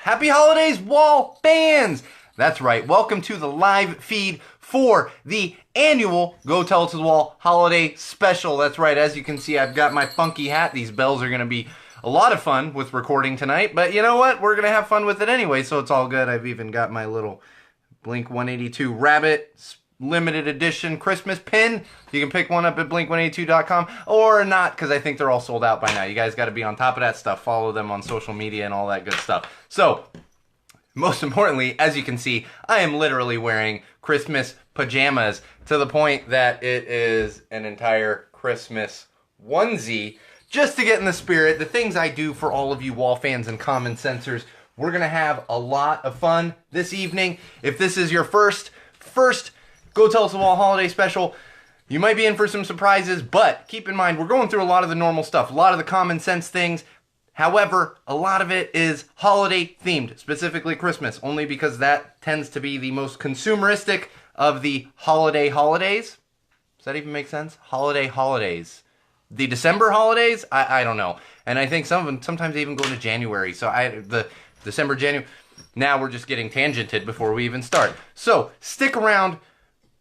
Happy holidays, wall fans! That's right, welcome to the live feed for the annual Go Tell It to the Wall holiday special. That's right, as you can see, I've got my funky hat. These bells are going to be a lot of fun with recording tonight, but you know what? We're going to have fun with it anyway, so it's all good. I've even got my little Blink 182 Rabbit limited edition Christmas pin. You can pick one up at blink182.com or not, because I think they're all sold out by now. You guys got to be on top of that stuff. Follow them on social media and all that good stuff. So, most importantly, as you can see, I am literally wearing Christmas pajamas to the point that it is an entire Christmas onesie just to get in the spirit. The things I do for all of you wall fans and common sensors. We're going to have a lot of fun this evening. If this is your first Go Tell Us the Wall holiday special, you might be in for some surprises, but keep in mind, we're going through a lot of the normal stuff, a lot of the common sense things. However, a lot of it is holiday themed, specifically Christmas, only because that tends to be the most consumeristic of the holidays. Does that even make sense? Holidays. The December holidays? I don't know. And I think some of them sometimes they even go into January. So the December, January. Now we're just getting tangented before we even start. So stick around,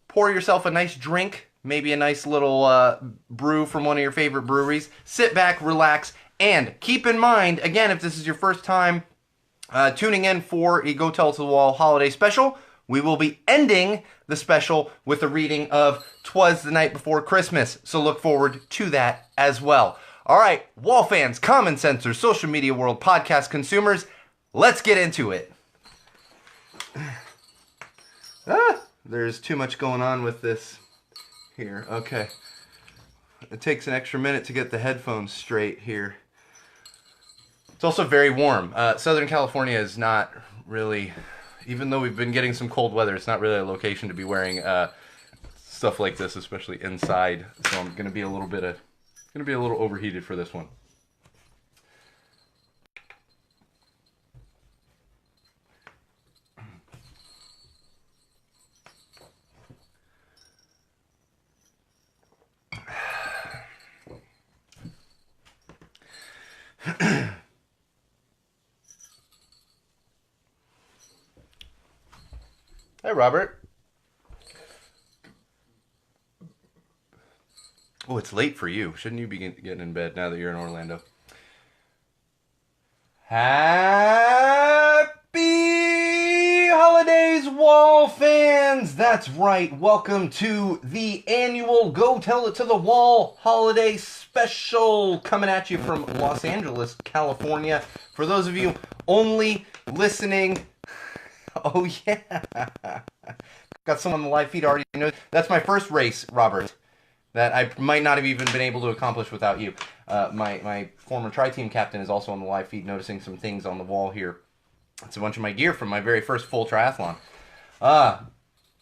pour yourself a nice drink, maybe a nice little brew from one of your favorite breweries. Sit back, relax, and keep in mind, again, if this is your first time tuning in for a Go Tell It to the Wall holiday special, we will be ending the special with a reading of Twas the Night Before Christmas. So look forward to that as well. All right, wall fans, common sensors, social media world, podcast consumers, let's get into it. There's too much going on with this here. Okay. It takes an extra minute to get the headphones straight here. It's also very warm. Southern California is not really, even though we've been getting some cold weather, it's not really a location to be wearing stuff like this, especially inside. So I'm going to be a little overheated for this one. Hey, Robert. Oh, it's late for you. Shouldn't you be getting in bed now that you're in Orlando? Happy holidays, wall fans! That's right. Welcome to the annual Go Tell It to the Wall holiday special, coming at you from Los Angeles, California. For those of you only listening, oh yeah, got someone on the live feed already knows. That's my first race, Robert, that I might not have even been able to accomplish without you. My former tri-team captain is also on the live feed, noticing some things on the wall here. It's a bunch of my gear from my very first full triathlon.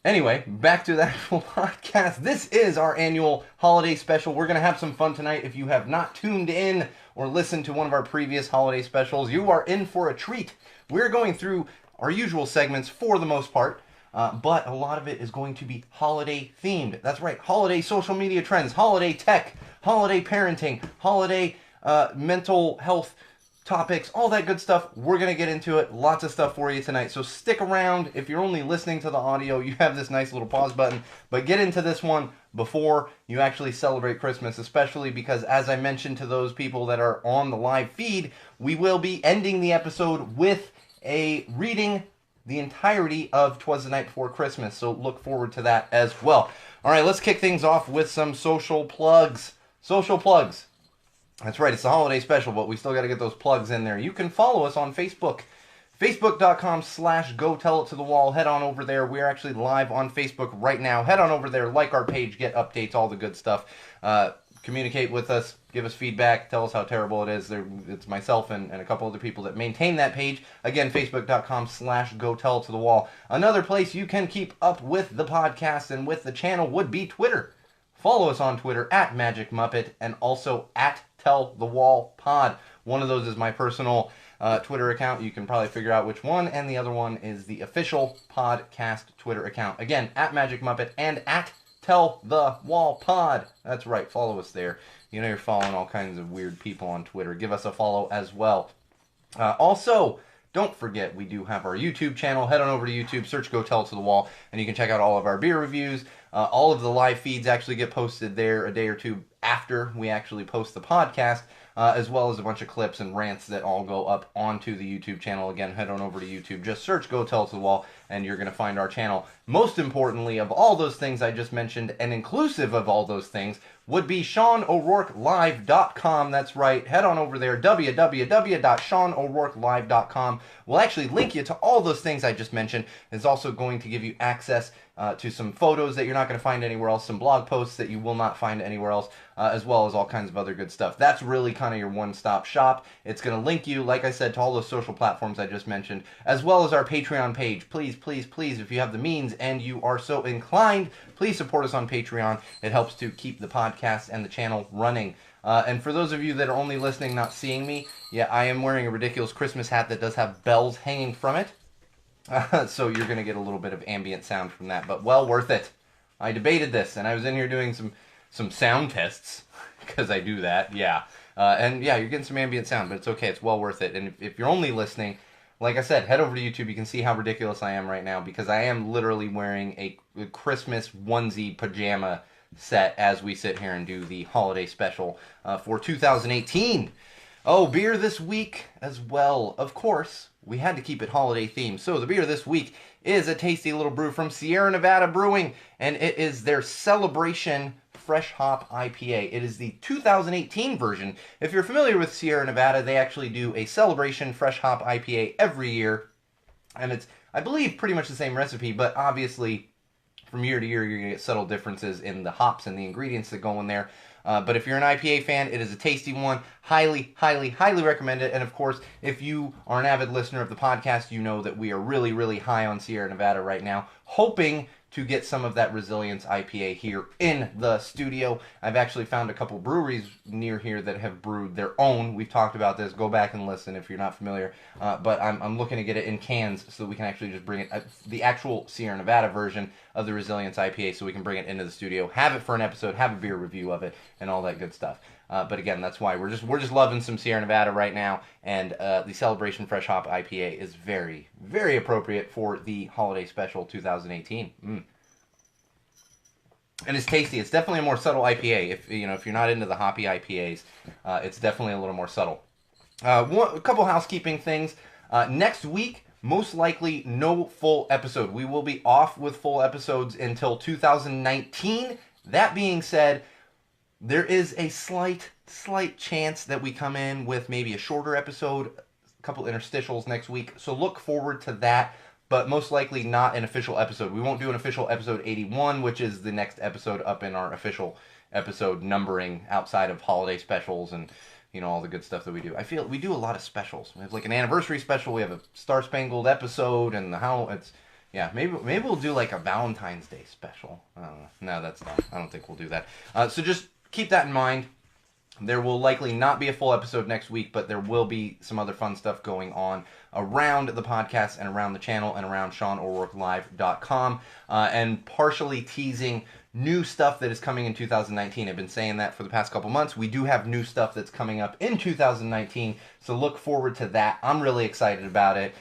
Anyway, back to the actual podcast. This is our annual holiday special. We're going to have some fun tonight. If you have not tuned in or listened to one of our previous holiday specials, you are in for a treat. We're going through our usual segments for the most part, but a lot of it is going to be holiday themed. That's right, holiday social media trends, holiday tech, holiday parenting, holiday mental health topics, all that good stuff. We're going to get into it. Lots of stuff for you tonight. So stick around. If you're only listening to the audio, you have this nice little pause button, but get into this one before you actually celebrate Christmas, especially because, as I mentioned to those people that are on the live feed, we will be ending the episode with a reading the entirety of Twas the Night Before Christmas, so look forward to that as well. All right, let's kick things off with some social plugs. Social plugs. That's right, it's the holiday special, but we still got to get those plugs in there. You can follow us on Facebook. Facebook.com/Go Tell It to the Wall. Head on over there. We're actually live on Facebook right now. Head on over there, like our page, get updates, all the good stuff. Communicate with us, give us feedback, tell us how terrible it is. It's myself and a couple other people that maintain that page. Again, Facebook.com/Go Tell It to the Wall. Another place you can keep up with the podcast and with the channel would be Twitter. Follow us on Twitter at Magic Muppet and also at Tell the Wall Pod. One of those is my personal Twitter account. You can probably figure out which one, and the other one is the official podcast Twitter account. Again, at Magic Muppet and at Tell the Wall Pod. That's right, follow us there. You know you're following all kinds of weird people on Twitter. Give us a follow as well. Also, don't forget we do have our YouTube channel. Head on over to YouTube, search Go Tell It to the Wall, and you can check out all of our beer reviews. All of the live feeds actually get posted there a day or two after we actually post the podcast, as well as a bunch of clips and rants that all go up onto the YouTube channel. Again, head on over to YouTube, just search Go Tell It to the Wall, and you're going to find our channel. Most importantly, of all those things I just mentioned, and inclusive of all those things, would be SeanO'RourkeLive.com. That's right. Head on over there, www.SeanO'RourkeLive.com. We'll actually link you to all those things I just mentioned. It's also going to give you access to some photos that you're not going to find anywhere else, some blog posts that you will not find anywhere else, as well as all kinds of other good stuff. That's really kind of your one-stop shop. It's going to link you, like I said, to all those social platforms I just mentioned, as well as our Patreon page. Please, please, please, if you have the means and you are so inclined, please support us on Patreon. It helps to keep the podcast and the channel running. And for those of you that are only listening, not seeing me, yeah, I am wearing a ridiculous Christmas hat that does have bells hanging from it. So you're going to get a little bit of ambient sound from that, but well worth it. I debated this, and I was in here doing some sound tests, because I do that, yeah. And yeah, you're getting some ambient sound, but it's okay, it's well worth it. And if you're only listening, like I said, head over to YouTube. You can see how ridiculous I am right now, because I am literally wearing a Christmas onesie pajama set as we sit here and do the holiday special for 2018. Oh, beer this week as well. Of course, we had to keep it holiday themed. So the beer this week is a tasty little brew from Sierra Nevada Brewing, and it is their Celebration Fresh Hop IPA. It is the 2018 version. If you're familiar with Sierra Nevada, they actually do a Celebration Fresh Hop IPA every year, and it's, I believe, pretty much the same recipe, but obviously from year to year you're going to get subtle differences in the hops and the ingredients that go in there. But if you're an IPA fan, it is a tasty one. Highly, highly, highly recommend it. And of course, if you are an avid listener of the podcast, you know that we are really, really high on Sierra Nevada right now, hoping to get some of that Resilience IPA here in the studio. I've actually found a couple breweries near here that have brewed their own. We've talked about this. Go back and listen if you're not familiar. But I'm looking to get it in cans so that we can actually just bring it, the actual Sierra Nevada version of the Resilience IPA, so we can bring it into the studio, have it for an episode, have a beer review of it, and all that good stuff. But again, that's why we're just loving some Sierra Nevada right now, and the Celebration Fresh Hop IPA is very, very appropriate for the holiday special 2018. And it's tasty. It's definitely a more subtle IPA. If you're not into the hoppy IPAs, it's definitely a little more subtle. A couple housekeeping things. Next week, most likely no full episode. We will be off with full episodes until 2019. That being said, there is a slight chance that we come in with maybe a shorter episode, a couple interstitials next week. So look forward to that, but most likely not an official episode. We won't do an official episode 81, which is the next episode up in our official episode numbering outside of holiday specials and all the good stuff that we do. I feel we do a lot of specials. We have like an anniversary special. We have a Star Spangled episode, and maybe we'll do like a Valentine's Day special. I don't know. No, that's not. I don't think we'll do that. So just keep that in mind. There will likely not be a full episode next week, but there will be some other fun stuff going on around the podcast and around the channel and around SeanO'RourkeLive.com, and partially teasing new stuff that is coming in 2019. I've been saying that for the past couple months. We do have new stuff that's coming up in 2019, so look forward to that. I'm really excited about it.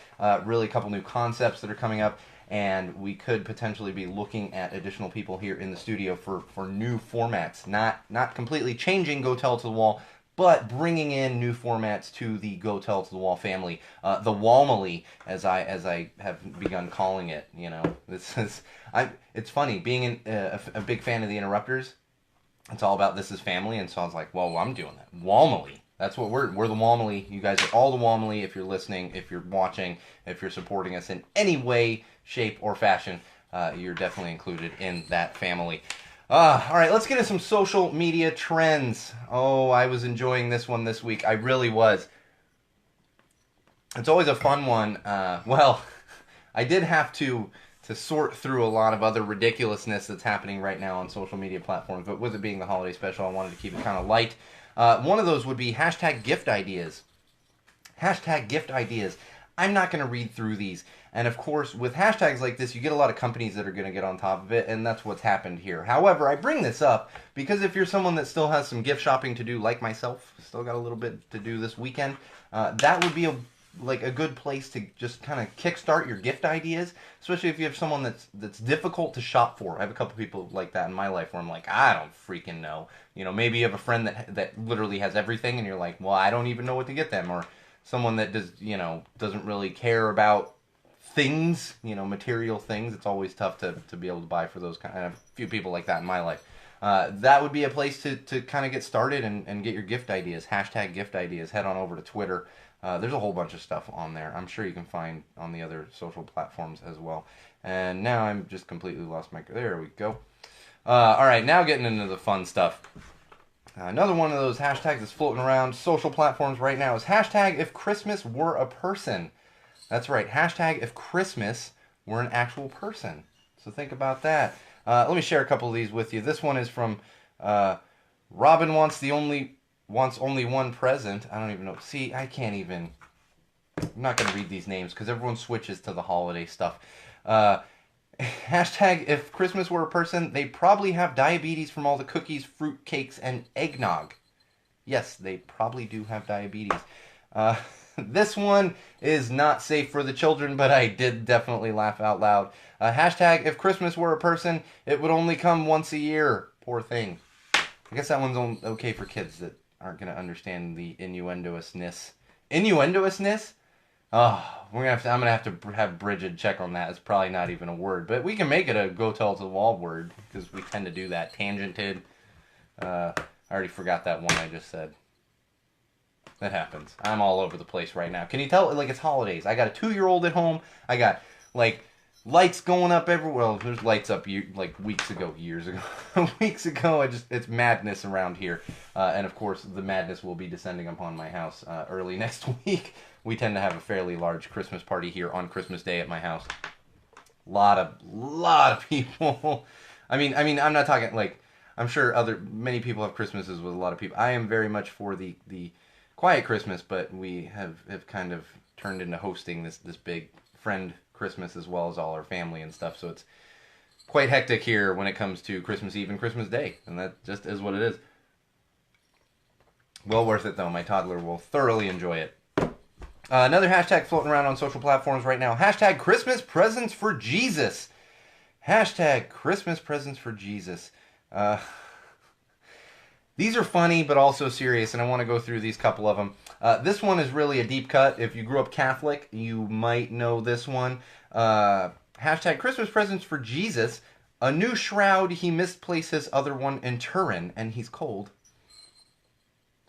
Really a couple new concepts that are coming up. And we could potentially be looking at additional people here in the studio for new formats. Not completely changing Go Tell It to the Wall, but bringing in new formats to the Go Tell It to the Wall family. The Walmily, as I have begun calling it. It's funny, being a big fan of the Interrupters, it's all about this is family, and so I was like, well, I'm doing that. Walmily. That's what we're the Walmily. You guys are all the Walmily. If you're listening, if you're watching, if you're supporting us in any way, shape, or fashion, you're definitely included in that family. All right, let's get into some social media trends. Oh, I was enjoying this one this week. I really was. It's always a fun one. Well, I did have to sort through a lot of other ridiculousness that's happening right now on social media platforms, but with it being the holiday special, I wanted to keep it kind of light. One of those would be hashtag gift ideas. Hashtag gift ideas. I'm not going to read through these. And of course, with hashtags like this, you get a lot of companies that are going to get on top of it, and that's what's happened here. However, I bring this up because if you're someone that still has some gift shopping to do, like myself, still got a little bit to do this weekend, that would be a like a good place to just kind of kickstart your gift ideas, especially if you have someone that's difficult to shop for. I have a couple people like that in my life where I'm like, I don't freaking know. You know, maybe you have a friend that literally has everything, and you're like, well, I don't even know what to get them, or someone that doesn't really care about things, material things. It's always tough to be able to buy for those kind of few people like that in my life. That would be a place to kind of get started and get your gift ideas. Hashtag gift ideas. Head on over to Twitter. There's a whole bunch of stuff on there. I'm sure you can find on the other social platforms as well. And now I'm just completely lost my... There we go. All right, now getting into the fun stuff. Another one of those hashtags that's floating around social platforms right now is hashtag if Christmas were a person. That's right, hashtag if Christmas were an actual person. So think about that. Let me share a couple of these with you. This one is from Robin wants only one present. I don't even know. See, I can't even. I'm not going to read these names because everyone switches to the holiday stuff. Hashtag if Christmas were a person, they probably have diabetes from all the cookies, fruit cakes, and eggnog. Yes, they probably do have diabetes. This one is not safe for the children, but I did definitely laugh out loud. Hashtag if Christmas were a person, it would only come once a year. Poor thing. I guess that one's okay for kids that aren't going to understand the innuendousness. Innuendousness? Oh, I'm gonna have to have Bridget check on that. It's probably not even a word, but we can make it a go tell to the wall word because we tend to do that. Tangented. I already forgot that one I just said. That happens. I'm all over the place right now. Can you tell? Like, it's holidays. I got a 2-year-old at home. I got, like, lights going up everywhere. Well, there's lights up, years ago. Weeks ago, it's madness around here. And, of course, the madness will be descending upon my house early next week. We tend to have a fairly large Christmas party here on Christmas Day at my house. Lot of people. I mean, I'm not talking, like, I'm sure many people have Christmases with a lot of people. I am very much for the quiet Christmas, but we have kind of turned into hosting this big friend Christmas as well as all our family and stuff. So it's quite hectic here when it comes to Christmas Eve and Christmas Day, and that just is what it is. Well worth it though. My toddler will thoroughly enjoy it. Another hashtag floating around on social platforms right now. Hashtag Christmas presents for Jesus. Hashtag Christmas presents for Jesus. These are funny, but also serious, and I want to go through these couple of them. This one is really a deep cut. If you grew up Catholic, you might know this one. Hashtag Christmas presents for Jesus. A new shroud, he misplaced his other one in Turin, and he's cold.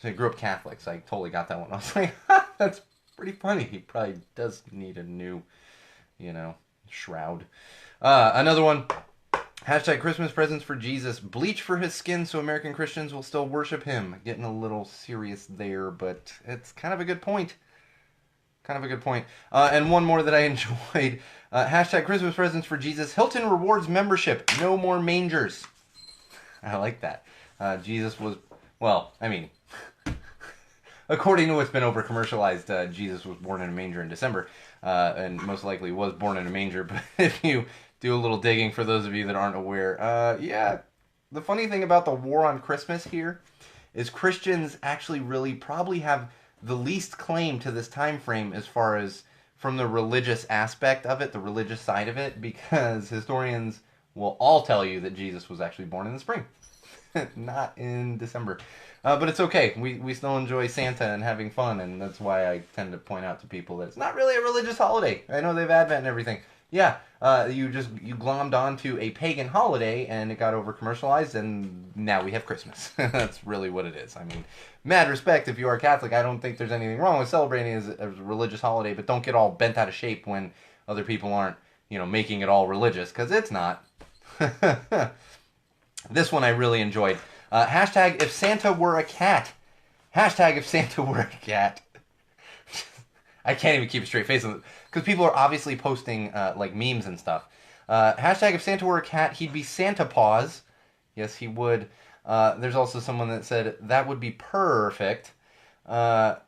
So I grew up Catholic, so I totally got that one. I was like, that's pretty funny. He probably does need a new, shroud. Another one. Hashtag Christmas presents for Jesus. Bleach for his skin so American Christians will still worship him. Getting a little serious there, but it's kind of a good point. And one more that I enjoyed. Hashtag Christmas presents for Jesus. Hilton rewards membership. No more mangers. I like that. Jesus was, according to what's been over commercialized, Jesus was born in a manger in December. And most likely was born in a manger. But if you do a little digging for those of you that aren't aware. The funny thing about the war on Christmas here is Christians actually really probably have the least claim to this time frame as far as from the religious aspect of it, the religious side of it, because historians will all tell you that Jesus was actually born in the spring, not in December. But it's okay. We still enjoy Santa and having fun, and that's why I tend to point out to people that it's not really a religious holiday. I know they have Advent and everything. Yeah, you glommed onto a pagan holiday and it got over commercialized and now we have Christmas. That's really what it is. I mean, mad respect if you are Catholic. I don't think there's anything wrong with celebrating as a religious holiday, but don't get all bent out of shape when other people aren't, making it all religious, because it's not. This one I really enjoyed. Hashtag if Santa were a cat. Hashtag if Santa were a cat. I can't even keep a straight face on it. Because people are obviously posting, like, memes and stuff. Hashtag if Santa were a cat, he'd be Santa Paws. Yes, he would. There's also someone that said, that would be perfect. But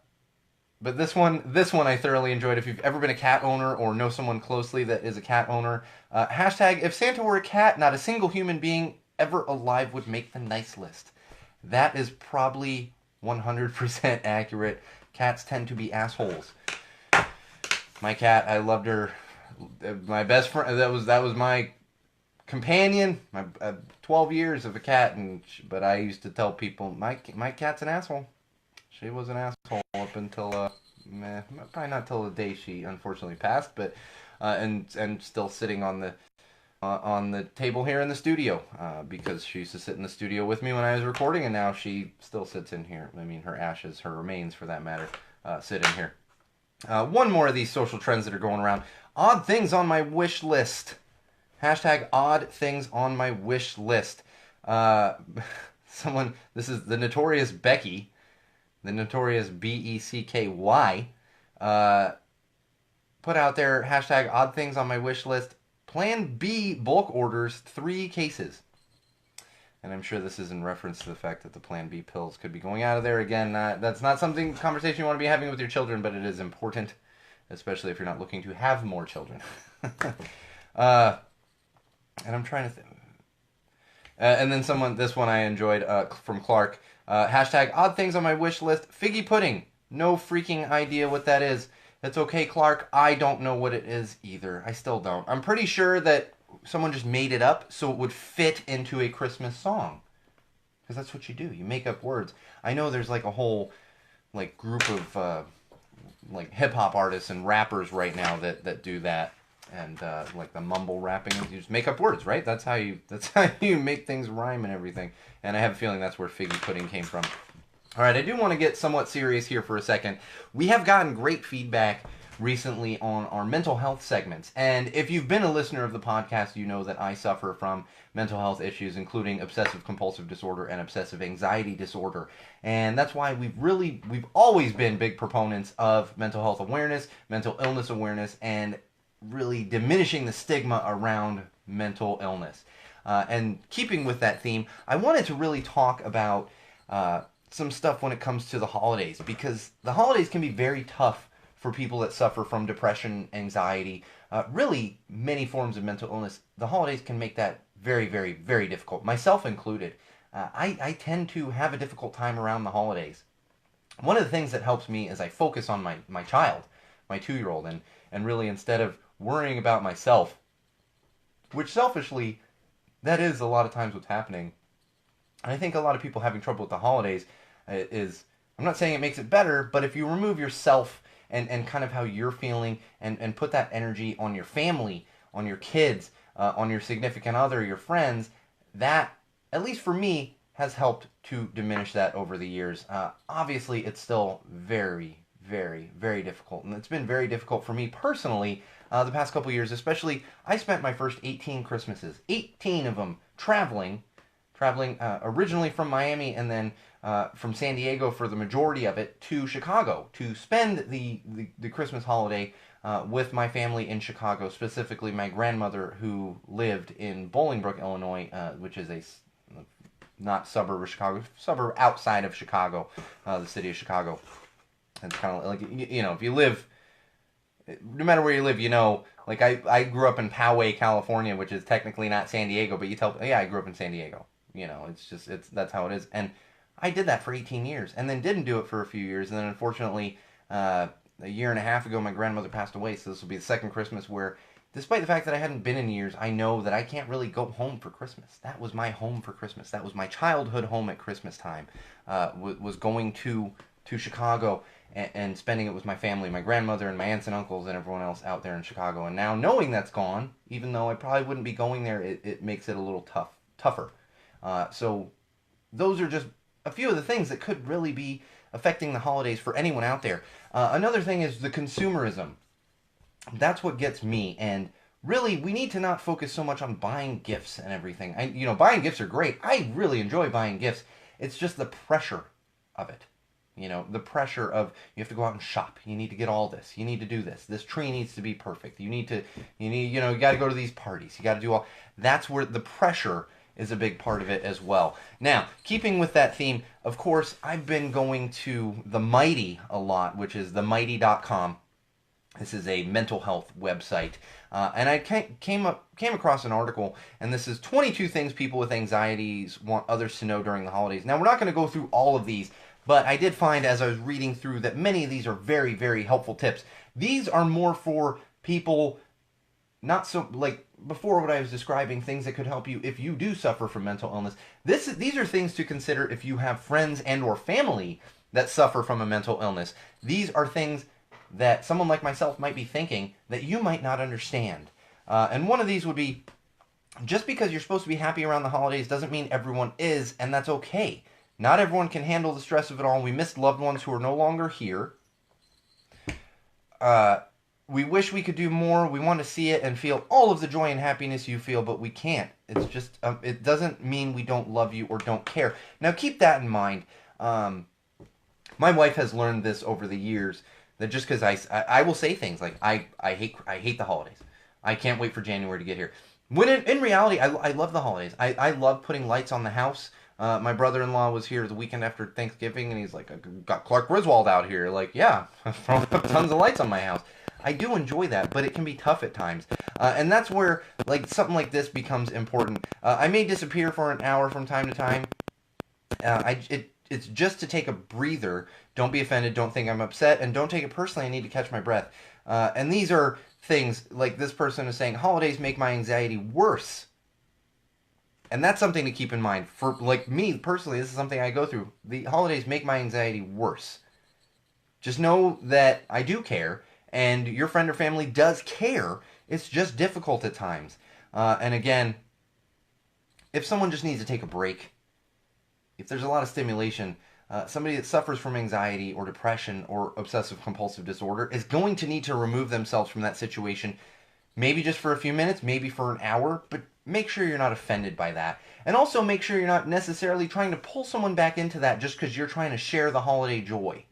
this one I thoroughly enjoyed. If you've ever been a cat owner or know someone closely that is a cat owner. Hashtag if Santa were a cat, not a single human being ever alive would make the nice list. That is probably 100% accurate. Cats tend to be assholes. My cat, I loved her. My best friend. That was my companion. My 12 years of a cat, but I used to tell people my cat's an asshole. She was an asshole up until probably not till the day she unfortunately passed, but and still sitting on the table here in the studio because she used to sit in the studio with me when I was recording, and now she still sits in here. I mean, her ashes, her remains for that matter, sit in here. One more of these social trends that are going around. Odd things on my wish list. Hashtag odd things on my wish list. This is the notorious Becky, the notorious Becky, put out there hashtag odd things on my wish list. Plan B bulk orders 3 cases. And I'm sure this is in reference to the fact that the Plan B pills could be going out of there again. That's not conversation you want to be having with your children, but it is important, especially if you're not looking to have more children. And I'm trying to think. And then this one I enjoyed from Clark. Hashtag odd things on my wish list. Figgy pudding. No freaking idea what that is. It's okay, Clark. I don't know what it is either. I still don't. I'm pretty sure that someone just made it up so it would fit into a Christmas song. Because that's what you do. You make up words. I know there's like a whole group of like hip hop artists and rappers right now that do that. And like the mumble rapping, you just make up words, right? That's how you make things rhyme and everything. And I have a feeling that's where figgy pudding came from. All right, I do want to get somewhat serious here for a second. We have gotten great feedback recently on our mental health segments. And if you've been a listener of the podcast, you know that I suffer from mental health issues, including obsessive compulsive disorder and obsessive anxiety disorder. And that's why we've always been big proponents of mental health awareness, mental illness awareness, and really diminishing the stigma around mental illness. And keeping with that theme, I wanted to really talk about some stuff when it comes to the holidays, because the holidays can be very tough for people that suffer from depression, anxiety, really many forms of mental illness. The holidays can make that very, very, very difficult, myself included. I tend to have a difficult time around the holidays. One of the things that helps me is I focus on my child, my 2-year-old, and really instead of worrying about myself, which selfishly, that is a lot of times what's happening. I think a lot of people having trouble with the holidays is, I'm not saying it makes it better, but if you remove yourself and kind of how you're feeling and put that energy on your family, on your kids, on your significant other, your friends, that, at least for me, has helped to diminish that over the years. Obviously, it's still very, very, very difficult. And it's been very difficult for me personally the past couple years, especially. I spent my first 18 Christmases, 18 of them, traveling originally from Miami and then from San Diego for the majority of it to Chicago to spend the Christmas holiday with my family in Chicago, specifically my grandmother who lived in Bolingbrook, Illinois, which is a not suburb of Chicago, suburb outside of Chicago, the city of Chicago. It's kind of like, if you live, no matter where you live, like I grew up in Poway, California, which is technically not San Diego, but I grew up in San Diego. That's how it is. And I did that for 18 years and then didn't do it for a few years. And then unfortunately, a year and a half ago, my grandmother passed away. So this will be the second Christmas where, despite the fact that I hadn't been in years, I know that I can't really go home for Christmas. That was my home for Christmas. That was my childhood home at Christmas time, was going to Chicago and spending it with my family, my grandmother and my aunts and uncles and everyone else out there in Chicago. And now knowing that's gone, even though I probably wouldn't be going there, it makes it a little tougher. So those are just a few of the things that could really be affecting the holidays for anyone out there. Another thing is the consumerism. That's what gets me. And really, we need to not focus so much on buying gifts and everything. Buying gifts are great. I really enjoy buying gifts. It's just the pressure of it. The pressure of, you have to go out and shop. You need to get all this. You need to do this. This tree needs to be perfect. You got to go to these parties. You got to do all. That's where the pressure is a big part of it as well. Now, keeping with that theme, of course, I've been going to The Mighty a lot, which is themighty.com. This is a mental health website. And I came across an article, and this is 22 things people with anxieties want others to know during the holidays. Now, we're not going to go through all of these, But I did find as I was reading through that many of these are very, very helpful tips. These are more for people, not so like before what I was describing, things that could help you if you do suffer from mental illness. These are things to consider if you have friends and or family that suffer from a mental illness. These are things that someone like myself might be thinking that you might not understand. And one of these would be, just because you're supposed to be happy around the holidays doesn't mean everyone is, and that's okay. Not everyone can handle the stress of it all. We miss loved ones who are no longer here. We wish we could do more. We want to see it and feel all of the joy and happiness you feel, but we can't. It's just, it doesn't mean we don't love you or don't care. Now keep that in mind. My wife has learned this over the years, that just because I will say things like, I hate the holidays. I can't wait for January to get here. When in reality, I love the holidays. I love putting lights on the house. My brother-in-law was here the weekend after Thanksgiving, and he's like, I got Clark Griswold out here. Like, yeah, throwing up tons of lights on my house. I do enjoy that, but it can be tough at times. And that's where like something like this becomes important. I may disappear for an hour from time to time. It's just to take a breather. Don't be offended. Don't think I'm upset. And don't take it personally. I need to catch my breath. And these are things like this person is saying, holidays make my anxiety worse. And that's something to keep in mind. For like me personally, this is something I go through. The holidays make my anxiety worse. Just know that I do care, and your friend or family does care. It's just difficult at times. And again, if someone just needs to take a break, if there's a lot of stimulation, somebody that suffers from anxiety or depression or obsessive compulsive disorder is going to need to remove themselves from that situation, maybe just for a few minutes, maybe for an hour, but make sure you're not offended by that. And also make sure you're not necessarily trying to pull someone back into that just because you're trying to share the holiday joy.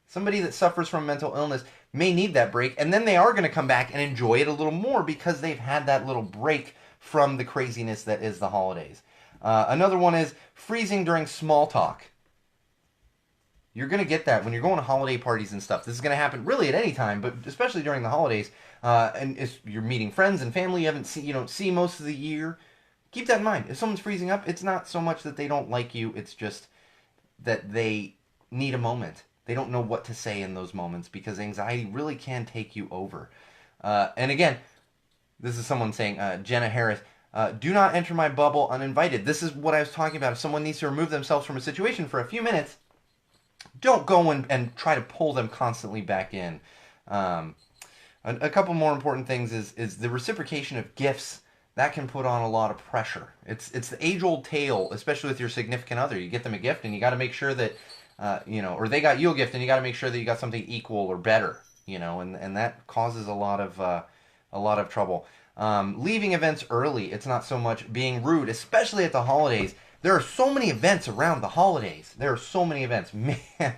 Somebody that suffers from mental illness may need that break, and then they are going to come back and enjoy it a little more because they've had that little break from the craziness that is the holidays. Another one is freezing during small talk. You're going to get that when you're going to holiday parties and stuff. This is going to happen really at any time, but especially during the holidays. And if you're meeting friends and family you don't see most of the year, keep that in mind. If someone's freezing up, it's not so much that they don't like you. It's just that they need a moment. They don't know what to say in those moments because anxiety really can take you over. And again, this is someone saying, Jenna Harris, do not enter my bubble uninvited. This is what I was talking about. If someone needs to remove themselves from a situation for a few minutes, don't go and try to pull them constantly back in. A couple more important things is the reciprocation of gifts. That can put on a lot of pressure. It's the age-old tale, especially with your significant other. You get them a gift, and you got to make sure that, or they got you a gift, and you got to make sure that you got something equal or better, and that causes a lot of trouble. Leaving events early. It's not so much being rude, especially at the holidays. There are so many events around the holidays. There are so many events. Man,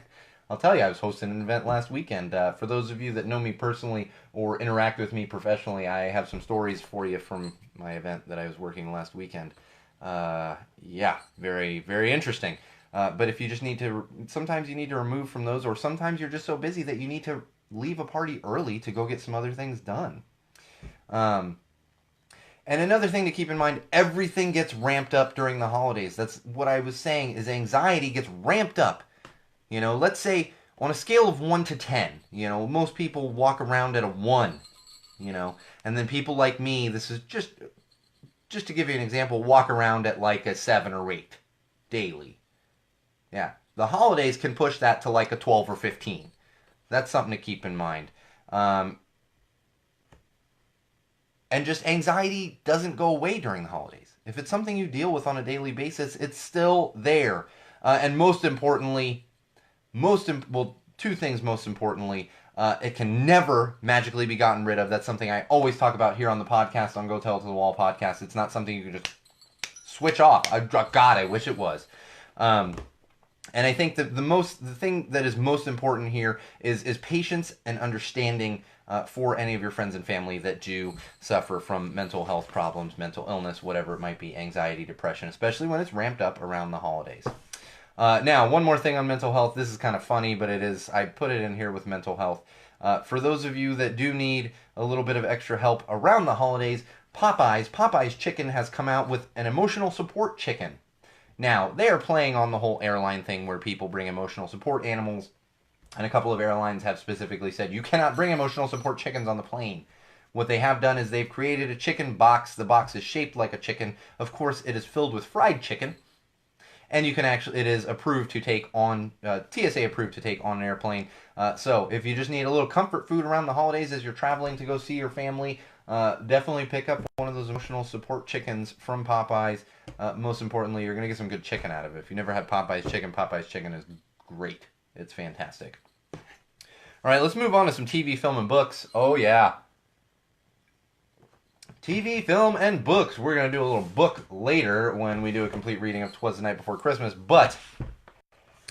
I'll tell you, I was hosting an event last weekend. For those of you that know me personally or interact with me professionally, I have some stories for you from my event that I was working last weekend. Yeah, very, very interesting. But if you just need to, sometimes you need to remove from those, or sometimes you're just so busy that you need to leave a party early to go get some other things done. And another thing to keep in mind, everything gets ramped up during the holidays. That's what I was saying, is anxiety gets ramped up. Let's say on a scale of 1 to 10, most people walk around at a 1, and then people like me, this is just to give you an example, walk around at like a 7 or 8 daily. Yeah, the holidays can push that to like a 12 or 15. That's something to keep in mind. And just anxiety doesn't go away during the holidays. If it's something you deal with on a daily basis, it's still there. And most importantly, two things most importantly, it can never magically be gotten rid of. That's something I always talk about here on the podcast, on Go Tell It to the Wall podcast. It's not something you can just switch off. God, I wish it was. And I think that the thing that is most important here is patience and understanding for any of your friends and family that do suffer from mental health problems, mental illness, whatever it might be, anxiety, depression, especially when it's ramped up around the holidays. Now, one more thing on mental health. This is kind of funny, but I put it in here with mental health. For those of you that do need a little bit of extra help around the holidays, Popeye's Chicken has come out with an emotional support chicken. Now, they are playing on the whole airline thing where people bring emotional support animals, and a couple of airlines have specifically said you cannot bring emotional support chickens on the plane. What they have done is they've created a chicken box. The box is shaped like a chicken. Of course, it is filled with fried chicken. And you can actually, it is approved to take on, TSA approved to take on an airplane. So if you just need a little comfort food around the holidays as you're traveling to go see your family, definitely pick up one of those emotional support chickens from Popeyes. Most importantly, you're going to get some good chicken out of it. If you never had Popeyes chicken is great. It's fantastic. All right, let's move on to some TV, film, and books. Oh, yeah. TV, film, and books. We're going to do a little book later when we do a complete reading of Twas the Night Before Christmas, but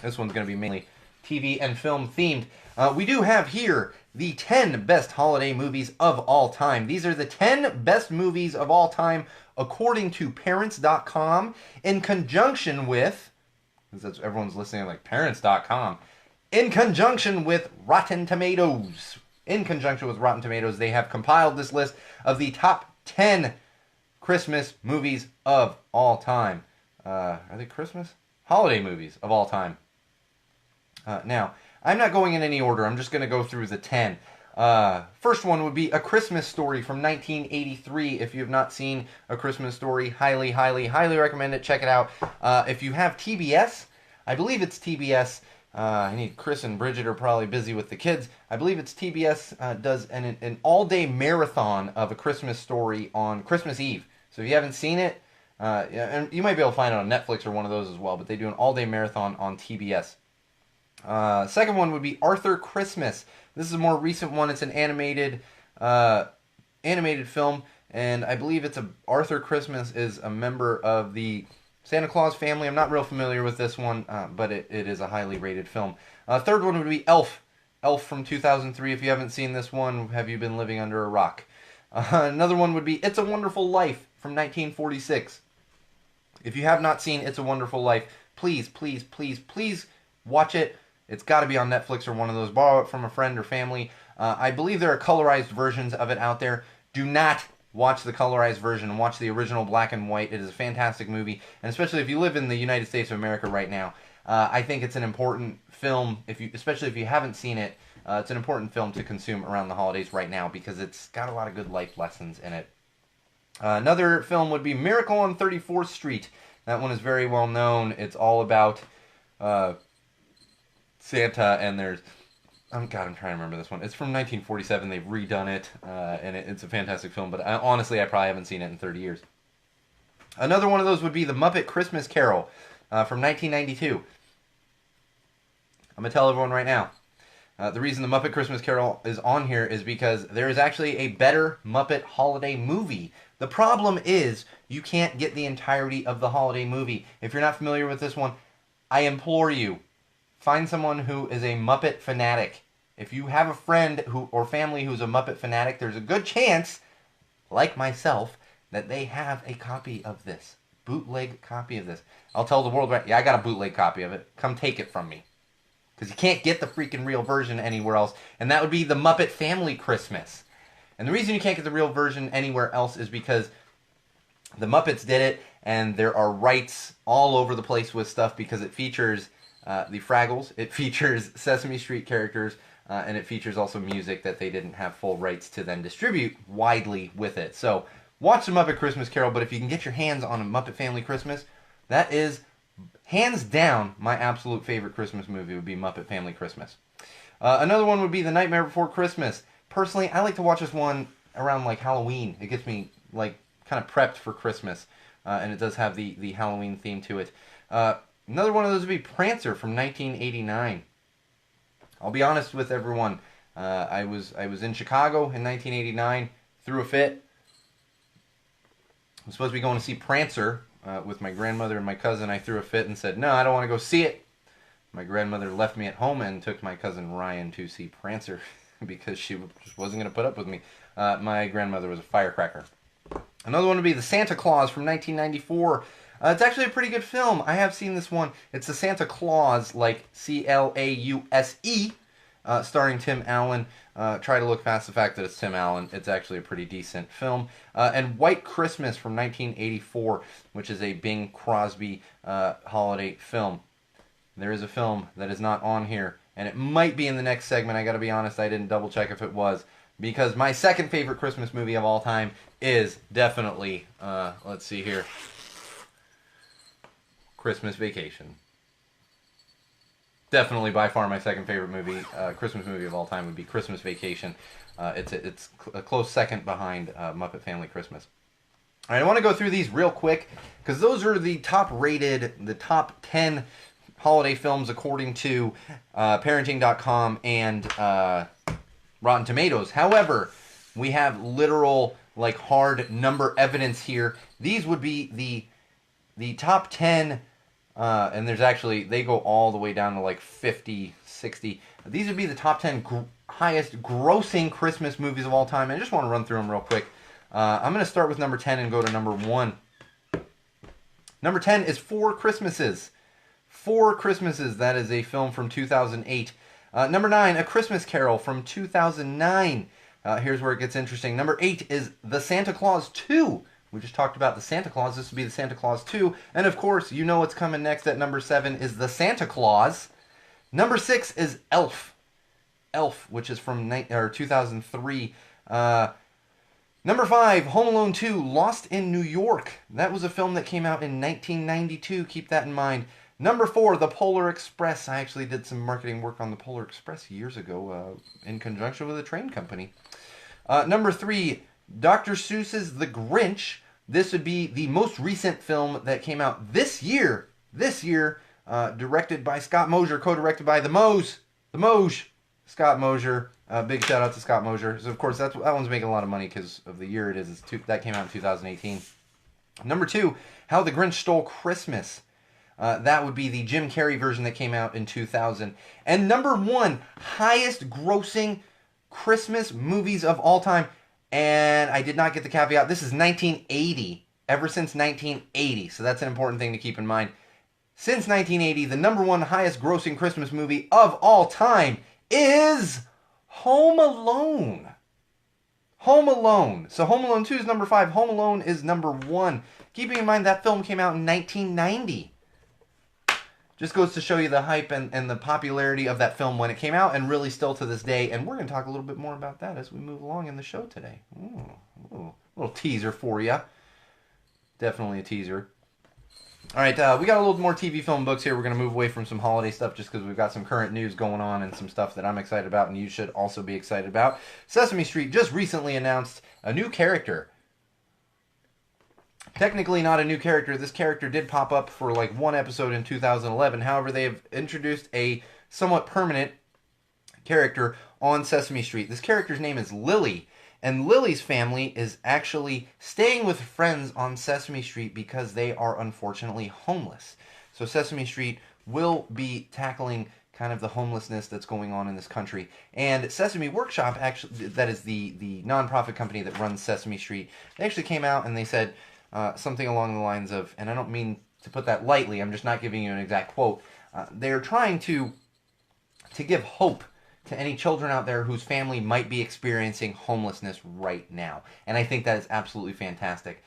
this one's going to be mainly TV and film themed. We do have here the 10 best holiday movies of all time. These are the 10 best movies of all time according to Parents.com in conjunction with, because everyone's listening like Parents.com, in conjunction with Rotten Tomatoes. In conjunction with Rotten Tomatoes, they have compiled this list of the top 10 Christmas movies of all time. Are they Christmas? Holiday movies of all time. Now, I'm not going in any order. I'm just going to go through the 10. First one would be A Christmas Story from 1983. If you have not seen A Christmas Story, highly, highly, highly recommend it. Check it out. If you have TBS, I believe it's TBS. I need Chris and Bridget are probably busy with the kids. I believe it's TBS does an all-day marathon of A Christmas Story on Christmas Eve. So if you haven't seen it, and you might be able to find it on Netflix or one of those as well, but they do an all-day marathon on TBS. Second one would be Arthur Christmas. This is a more recent one. It's an animated film, and I believe Arthur Christmas is a member of the Santa Claus family. I'm not real familiar with this one, but it is a highly rated film. Third one would be Elf. Elf from 2003. If you haven't seen this one, have you been living under a rock? Another one would be It's a Wonderful Life from 1946. If you have not seen It's a Wonderful Life, please, please, please, please watch it. It's got to be on Netflix or one of those. Borrow it from a friend or family. I believe there are colorized versions of it out there. Do not watch the colorized version. Watch the original black and white. It is a fantastic movie, and especially if you live in the United States of America right now, I think it's an important film. Especially if you haven't seen it, it's an important film to consume around the holidays right now because it's got a lot of good life lessons in it. Another film would be Miracle on 34th Street. That one is very well known. It's all about Santa, and there's I'm trying to remember this one. It's from 1947. They've redone it, and it's a fantastic film. But honestly, I probably haven't seen it in 30 years. Another one of those would be The Muppet Christmas Carol from 1992. I'm going to tell everyone right now. The reason The Muppet Christmas Carol is on here is because there is actually a better Muppet holiday movie. The problem is you can't get the entirety of the holiday movie. If you're not familiar with this one, I implore you, find someone who is a Muppet fanatic. If you have a friend or family who's a Muppet fanatic, there's a good chance, like myself, that they have a copy of this. Bootleg copy of this. I'll tell the world, right? Yeah, I got a bootleg copy of it. Come take it from me. Because you can't get the freaking real version anywhere else. And that would be The Muppet Family Christmas. And the reason you can't get the real version anywhere else is because the Muppets did it, and there are rights all over the place with stuff because it features the Fraggles, it features Sesame Street characters, and it features also music that they didn't have full rights to then distribute widely with it. So watch The Muppet Christmas Carol, but if you can get your hands on A Muppet Family Christmas, that is hands down my absolute favorite Christmas movie would be Muppet Family Christmas. Another one would be The Nightmare Before Christmas. Personally, I like to watch this one around like Halloween. It gets me like kind of prepped for Christmas, and it does have the Halloween theme to it. Another one of those would be Prancer from 1989. I'll be honest with everyone. I was in Chicago in 1989, threw a fit. I was supposed to be going to see Prancer with my grandmother and my cousin. I threw a fit and said, no, I don't want to go see it. My grandmother left me at home and took my cousin Ryan to see Prancer because she just wasn't going to put up with me. My grandmother was a firecracker. Another one would be The Santa Claus from 1994. It's actually a pretty good film. I have seen this one. It's The Santa Claus, like C-L-A-U-S-E, starring Tim Allen. Try to look past the fact that it's Tim Allen. It's actually a pretty decent film. And White Christmas from 1984, which is a Bing Crosby holiday film. There is a film that is not on here, and it might be in the next segment. I gotta be honest, I didn't double check if it was, because my second favorite Christmas movie of all time is definitely, let's see here, Christmas Vacation. Definitely by far my second favorite movie, Christmas movie of all time would be Christmas Vacation. It's a close second behind Muppet Family Christmas. All right, I want to go through these real quick, because those are the top 10 holiday films according to parenting.com and Rotten Tomatoes. However, we have literal, like, hard number evidence here. These would be the top 10, and there's actually, they go all the way down to like 50, 60. These would be the top 10 highest grossing Christmas movies of all time. I just want to run through them real quick. I'm going to start with number 10 and go to number 1. Number 10 is Four Christmases. Four Christmases, that is a film from 2008. Number 9, A Christmas Carol from 2009. Here's where it gets interesting. Number 8 is The Santa Claus 2. We just talked about the Santa Claus. This would be the Santa Claus 2. And of course, you know what's coming next at number 7 is The Santa Claus. Number 6 is Elf. Elf, which is from 2003. Number 5, Home Alone 2, Lost in New York. That was a film that came out in 1992. Keep that in mind. Number 4, The Polar Express. I actually did some marketing work on The Polar Express years ago in conjunction with a train company. Number 3, Dr. Seuss's The Grinch. This would be the most recent film that came out this year. Directed by Scott Mosier, co-directed by the Moj, Scott Mosier. Big shout out to Scott Mosier. So of course that one's making a lot of money because of the year it is. That came out in 2018. Number 2, How the Grinch Stole Christmas. That would be the Jim Carrey version that came out in 2000. And number 1, highest grossing Christmas movies of all time. And I did not get the caveat. This is 1980. Ever since 1980. So that's an important thing to keep in mind. Since 1980, the number 1 highest grossing Christmas movie of all time is Home Alone. Home Alone. So Home Alone 2 is number 5. Home Alone is number 1. Keeping in mind that film came out in 1990. Just goes to show you the hype and the popularity of that film when it came out, and really still to this day. And we're going to talk a little bit more about that as we move along in the show today. Ooh, little teaser for you. Definitely a teaser. All right, we got a little more TV film books here. We're going to move away from some holiday stuff just because we've got some current news going on and some stuff that I'm excited about and you should also be excited about. Sesame Street just recently announced a new character. Technically not a new character. This character did pop up for like one episode in 2011. However, they have introduced a somewhat permanent character on Sesame Street. This character's name is Lily. And Lily's family is actually staying with friends on Sesame Street because they are unfortunately homeless. So Sesame Street will be tackling kind of the homelessness that's going on in this country. And Sesame Workshop, actually, that is the nonprofit company that runs Sesame Street, they actually came out and they said something along the lines of, and I don't mean to put that lightly, I'm just not giving you an exact quote, they're trying to give hope to any children out there whose family might be experiencing homelessness right now. And I think that is absolutely fantastic.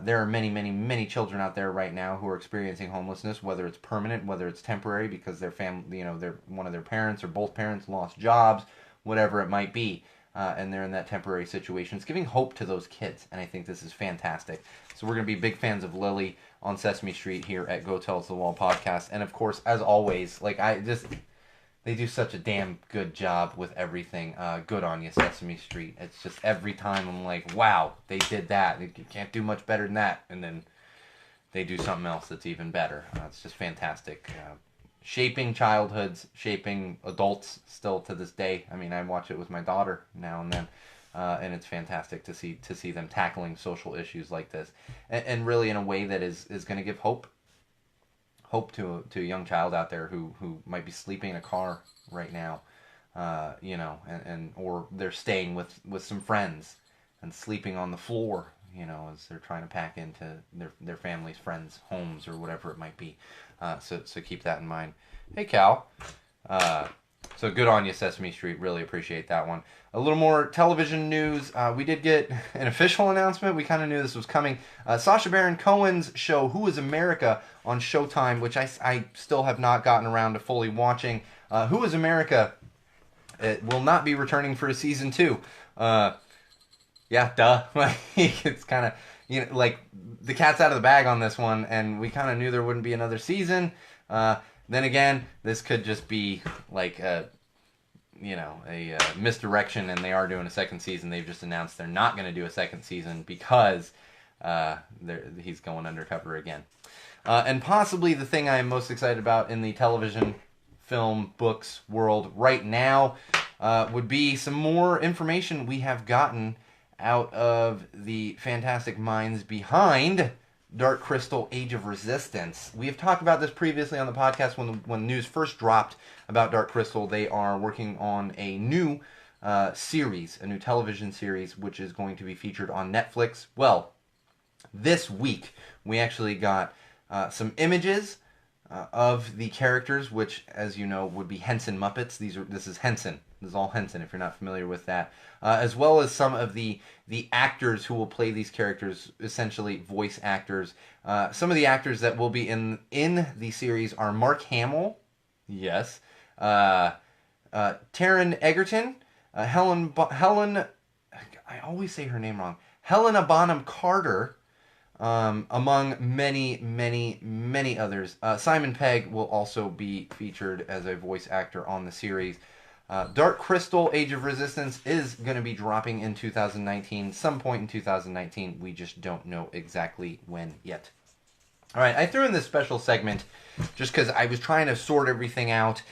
There are many, many, many children out there right now who are experiencing homelessness, whether it's permanent, whether it's temporary, because their family, one of their parents or both parents lost jobs, whatever it might be, and they're in that temporary situation. It's giving hope to those kids, and I think this is fantastic. So we're going to be big fans of Lily on Sesame Street here at Go Tell Us the Wall podcast. And of course, as always, they do such a damn good job with everything. Good on you, Sesame Street. It's just every time I'm like, wow, they did that. You can't do much better than that. And then they do something else that's even better. It's just fantastic. Shaping childhoods, shaping adults still to this day. I mean, I watch it with my daughter now and then. And it's fantastic to see them tackling social issues like this. And really in a way that is going to give hope to a young child out there who might be sleeping in a car right now, or they're staying with some friends and sleeping on the floor, as they're trying to pack into their family's friends' homes or whatever it might be. So keep that in mind. Hey, Cal. So good on you, Sesame Street. Really appreciate that one. A little more television news. We did get an official announcement. We kind of knew this was coming. Sacha Baron Cohen's show, Who is America, on Showtime, which I still have not gotten around to fully watching. Who is America? It will not be returning for a season 2. Yeah, duh. It's kind of, like the cat's out of the bag on this one, and we kind of knew there wouldn't be another season. Then again, this could just be like a misdirection, and they are doing a second season. They've just announced they're not going to do a second season because he's going undercover again. And possibly the thing I am most excited about in the television, film, books world right now would be some more information we have gotten out of the fantastic minds behind Dark Crystal: Age of Resistance. We have talked about this previously on the podcast when news first dropped about Dark Crystal. They are working on a new series, a new television series, which is going to be featured on Netflix. Well, this week we actually got some images of the characters, which, as you know, would be Henson Muppets. This is Henson. This is all Henson, if you're not familiar with that. As well as some of the actors who will play these characters, essentially voice actors. Some of the actors that will be in the series are Mark Hamill, yes, Taron Egerton, Helen, I always say her name wrong, Helena Bonham Carter, among many, many, many others. Simon Pegg will also be featured as a voice actor on the series. Dark Crystal: Age of Resistance is going to be dropping in 2019, some point in 2019. We just don't know exactly when yet. All right, I threw in this special segment just because I was trying to sort everything out.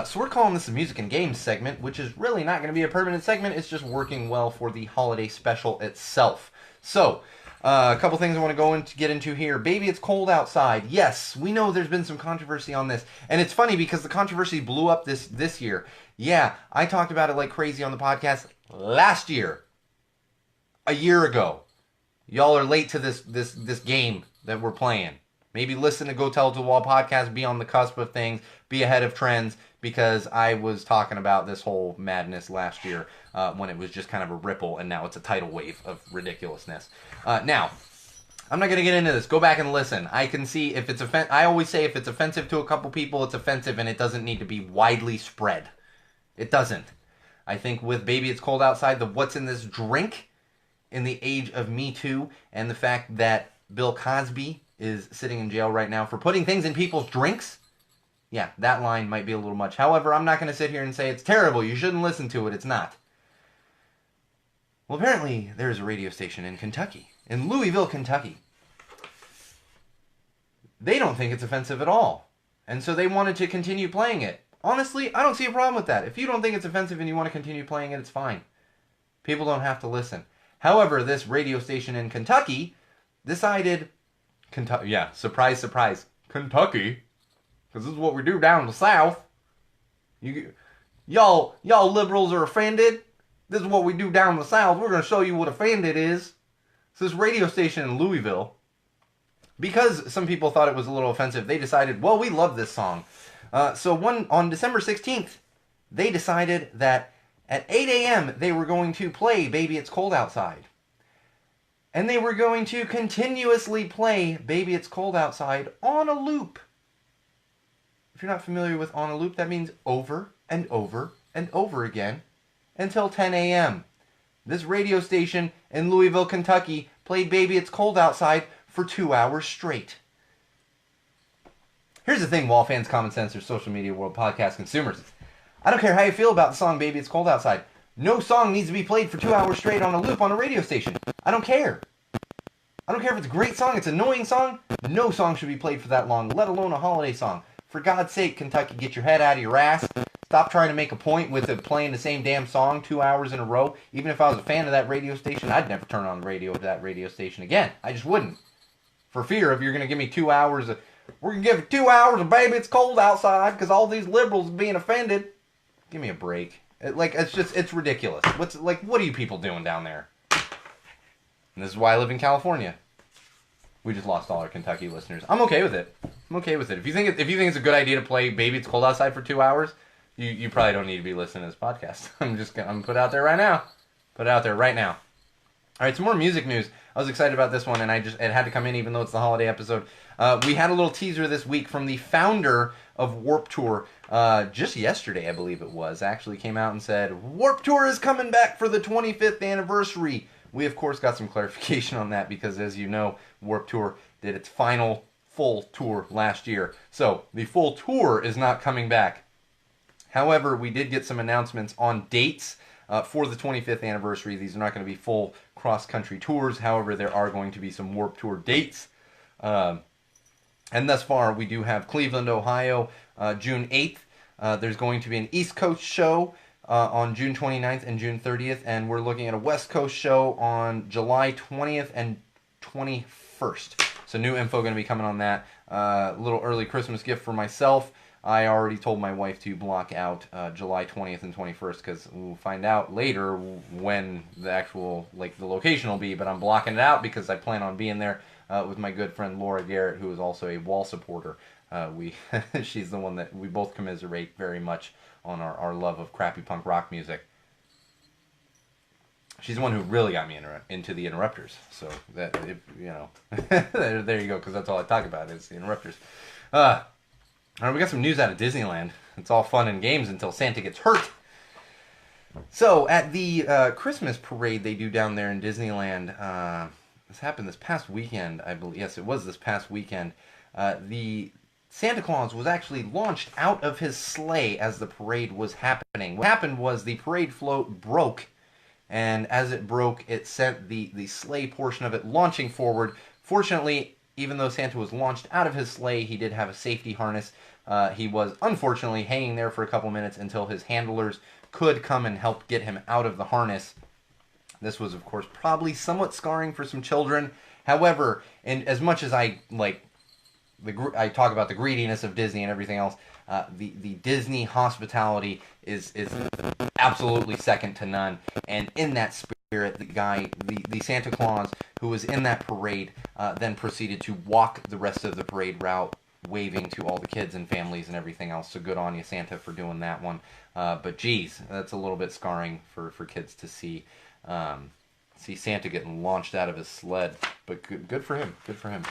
So we're calling this a music and games segment, which is really not going to be a permanent segment. It's just working well for the holiday special itself. So, a couple things I want to get into here. Baby, It's Cold Outside. Yes, we know there's been some controversy on this. And it's funny because the controversy blew up this year. Yeah, I talked about it like crazy on the podcast last year. A year ago. Y'all are late to this game that we're playing. Maybe listen to Go Tell It to the Wall podcast, be on the cusp of things, be ahead of trends, because I was talking about this whole madness last year when it was just kind of a ripple, and now it's a tidal wave of ridiculousness. Now, I'm not going to get into this. Go back and listen. I can see if it's I always say if it's offensive to a couple people, it's offensive, and it doesn't need to be widely spread. It doesn't. I think with Baby It's Cold Outside, the what's in this drink in the age of Me Too, and the fact that Bill Cosby is sitting in jail right now for putting things in people's drinks, yeah, that line might be a little much. However, I'm not going to sit here and say it's terrible, you shouldn't listen to it. It's not. Well, apparently there's a radio station in Kentucky, in Louisville, Kentucky. They don't think it's offensive at all, and so they wanted to continue playing it. Honestly, I don't see a problem with that. If you don't think it's offensive and you want to continue playing it, it's fine. People don't have to listen. However, this radio station in Kentucky decided, yeah, surprise, surprise, Kentucky, because this is what we do down in the South. Y'all liberals are offended. This is what we do down in the South. We're going to show you what offended is. So this radio station in Louisville, because some people thought it was a little offensive, they decided, well, we love this song. So on December 16th, they decided that at 8 a.m. they were going to play Baby It's Cold Outside. And they were going to continuously play Baby It's Cold Outside on a loop. If you're not familiar with on a loop, that means over and over and over again until 10 a.m. This radio station in Louisville, Kentucky played Baby It's Cold Outside for 2 hours straight. Here's the thing, wall fans, common sensors, social media world, podcast consumers. I don't care how you feel about the song Baby It's Cold Outside. No song needs to be played for 2 hours straight on a loop on a radio station. I don't care. I don't care if it's a great song, it's an annoying song. No song should be played for that long, let alone a holiday song. For God's sake, Kentucky, get your head out of your ass. Stop trying to make a point with it playing the same damn song 2 hours in a row. Even if I was a fan of that radio station, I'd never turn on the radio to that radio station again. I just wouldn't. For fear of you're going to give me 2 hours of... We're going to give it 2 hours of Baby It's Cold Outside because all these liberals are being offended. Give me a break. It's ridiculous. What are you people doing down there? And this is why I live in California. We just lost all our Kentucky listeners. I'm okay with it. I'm okay with it. If you think it's a good idea to play Baby It's Cold Outside for 2 hours, You probably don't need to be listening to this podcast. I'm gonna put it out there right now. Put it out there right now. All right, some more music news. I was excited about this one, and it had to come in even though it's the holiday episode. We had a little teaser this week from the founder of Warped Tour. Just yesterday, I believe it was, actually came out and said, Warped Tour is coming back for the 25th anniversary. We, of course, got some clarification on that because, as you know, Warped Tour did its final full tour last year. So, the full tour is not coming back. However, we did get some announcements on dates for the 25th anniversary. These are not going to be full cross-country tours. However, there are going to be some Warped Tour dates. And thus far, we do have Cleveland, Ohio, June 8th. There's going to be an East Coast show on June 29th and June 30th. And we're looking at a West Coast show on July 20th and 21st. So new info going to be coming on that. A little early Christmas gift for myself. I already told my wife to block out July 20th and 21st because we'll find out later when the actual, the location will be, but I'm blocking it out because I plan on being there with my good friend Laura Garrett, who is also a Wall supporter. She's the one that we both commiserate very much on our love of crappy punk rock music. She's the one who really got me into the Interrupters. So, that there you go, because that's all I talk about is the Interrupters. All right, we got some news out of Disneyland. It's all fun and games until Santa gets hurt. So, at the Christmas parade they do down there in Disneyland, this happened this past weekend, I believe. Yes, it was this past weekend. The Santa Claus was actually launched out of his sleigh as the parade was happening. What happened was the parade float broke, and as it broke, it sent the sleigh portion of it launching forward. Fortunately, even though Santa was launched out of his sleigh, he did have a safety harness. He was unfortunately hanging there for a couple minutes until his handlers could come and help get him out of the harness. This was, of course, probably somewhat scarring for some children. However, and as much as I talk about the greediness of Disney and everything else, the Disney hospitality is absolutely second to none. And in that spirit, the Santa Claus who was in that parade then proceeded to walk the rest of the parade route, waving to all the kids and families and everything else. So good on you, Santa, for doing that one. But geez, that's a little bit scarring for kids to see Santa getting launched out of his sled. But good for him. Good for him.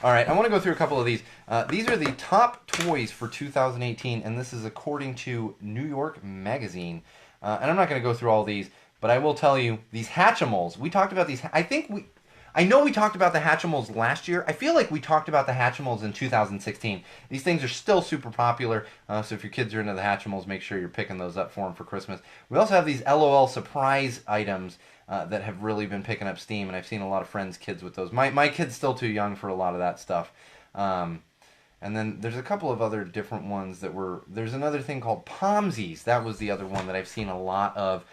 All right, I want to go through a couple of these. These are the top toys for 2018, and this is according to New York Magazine. And I'm not going to go through all these, but I will tell you, these Hatchimals, we talked about these. I know we talked about the Hatchimals last year. I feel like we talked about the Hatchimals in 2016. These things are still super popular, so if your kids are into the Hatchimals, make sure you're picking those up for them for Christmas. We also have these LOL surprise items that have really been picking up steam, and I've seen a lot of friends' kids with those. My kid's still too young for a lot of that stuff. And then there's a couple of other different ones there's another thing called Pomsies. That was the other one that I've seen a lot of.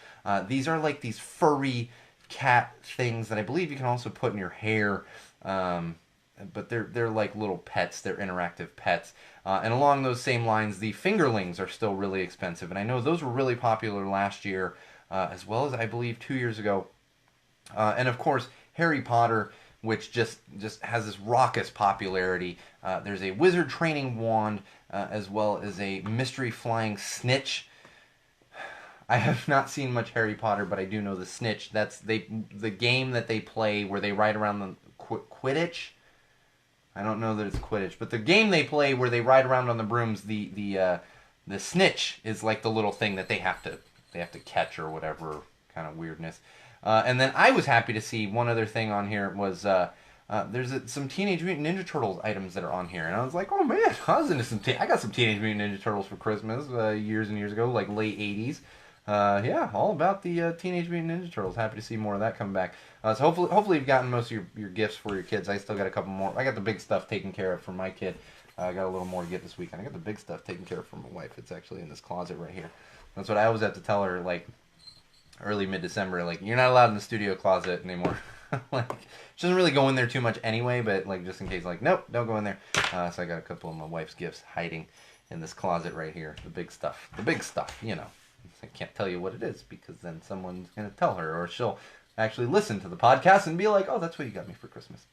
These are like these furry cat things that I believe you can also put in your hair. But they're like little pets. They're interactive pets. And along those same lines, the fingerlings are still really expensive. And I know those were really popular last year, as well as I believe 2 years ago. And of course, Harry Potter, which just has this raucous popularity. There's a wizard training wand, as well as a mystery flying snitch. I have not seen much Harry Potter, but I do know the snitch. That's the game that they play where they ride around the Quidditch. I don't know that it's Quidditch, but the game they play where they ride around on the brooms, the snitch is like the little thing that they have to catch or whatever kind of weirdness. And then I was happy to see one other thing on here was there's some Teenage Mutant Ninja Turtles items that are on here, and I was like, oh man, I was into I got some Teenage Mutant Ninja Turtles for Christmas years and years ago, like late 80s. Yeah, all about the Teenage Mutant Ninja Turtles. Happy to see more of that come back. So hopefully you've gotten most of your gifts for your kids. I still got a couple more. I got the big stuff taken care of for my kid. I got a little more to get this weekend. I got the big stuff taken care of for my wife. It's actually in this closet right here. That's what I always have to tell her, like, early mid-December, like, you're not allowed in the studio closet anymore. Like, she doesn't really go in there too much anyway, but, like, just in case, like, nope, don't go in there. So I got a couple of my wife's gifts hiding in this closet right here. The big stuff, you know. I can't tell you what it is because then someone's going to tell her, or she'll actually listen to the podcast and be like, oh, that's what you got me for Christmas.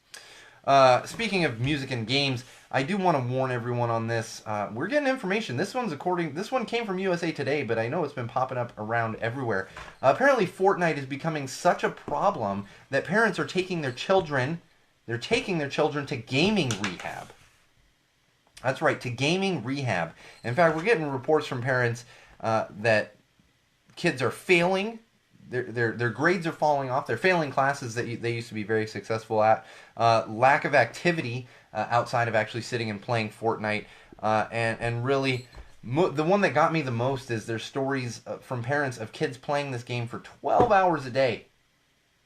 speaking of music and games, I do want to warn everyone on this. We're getting information. This one came from USA Today, but I know it's been popping up around everywhere. Apparently, Fortnite is becoming such a problem that parents are taking their children. They're taking their children to gaming rehab. That's right, to gaming rehab. In fact, we're getting reports from parents that kids are failing. Their grades are falling off. They're failing classes that they used to be very successful at. Lack of activity outside of actually sitting and playing Fortnite. And really, the one that got me the most is there's stories from parents of kids playing this game for 12 hours a day.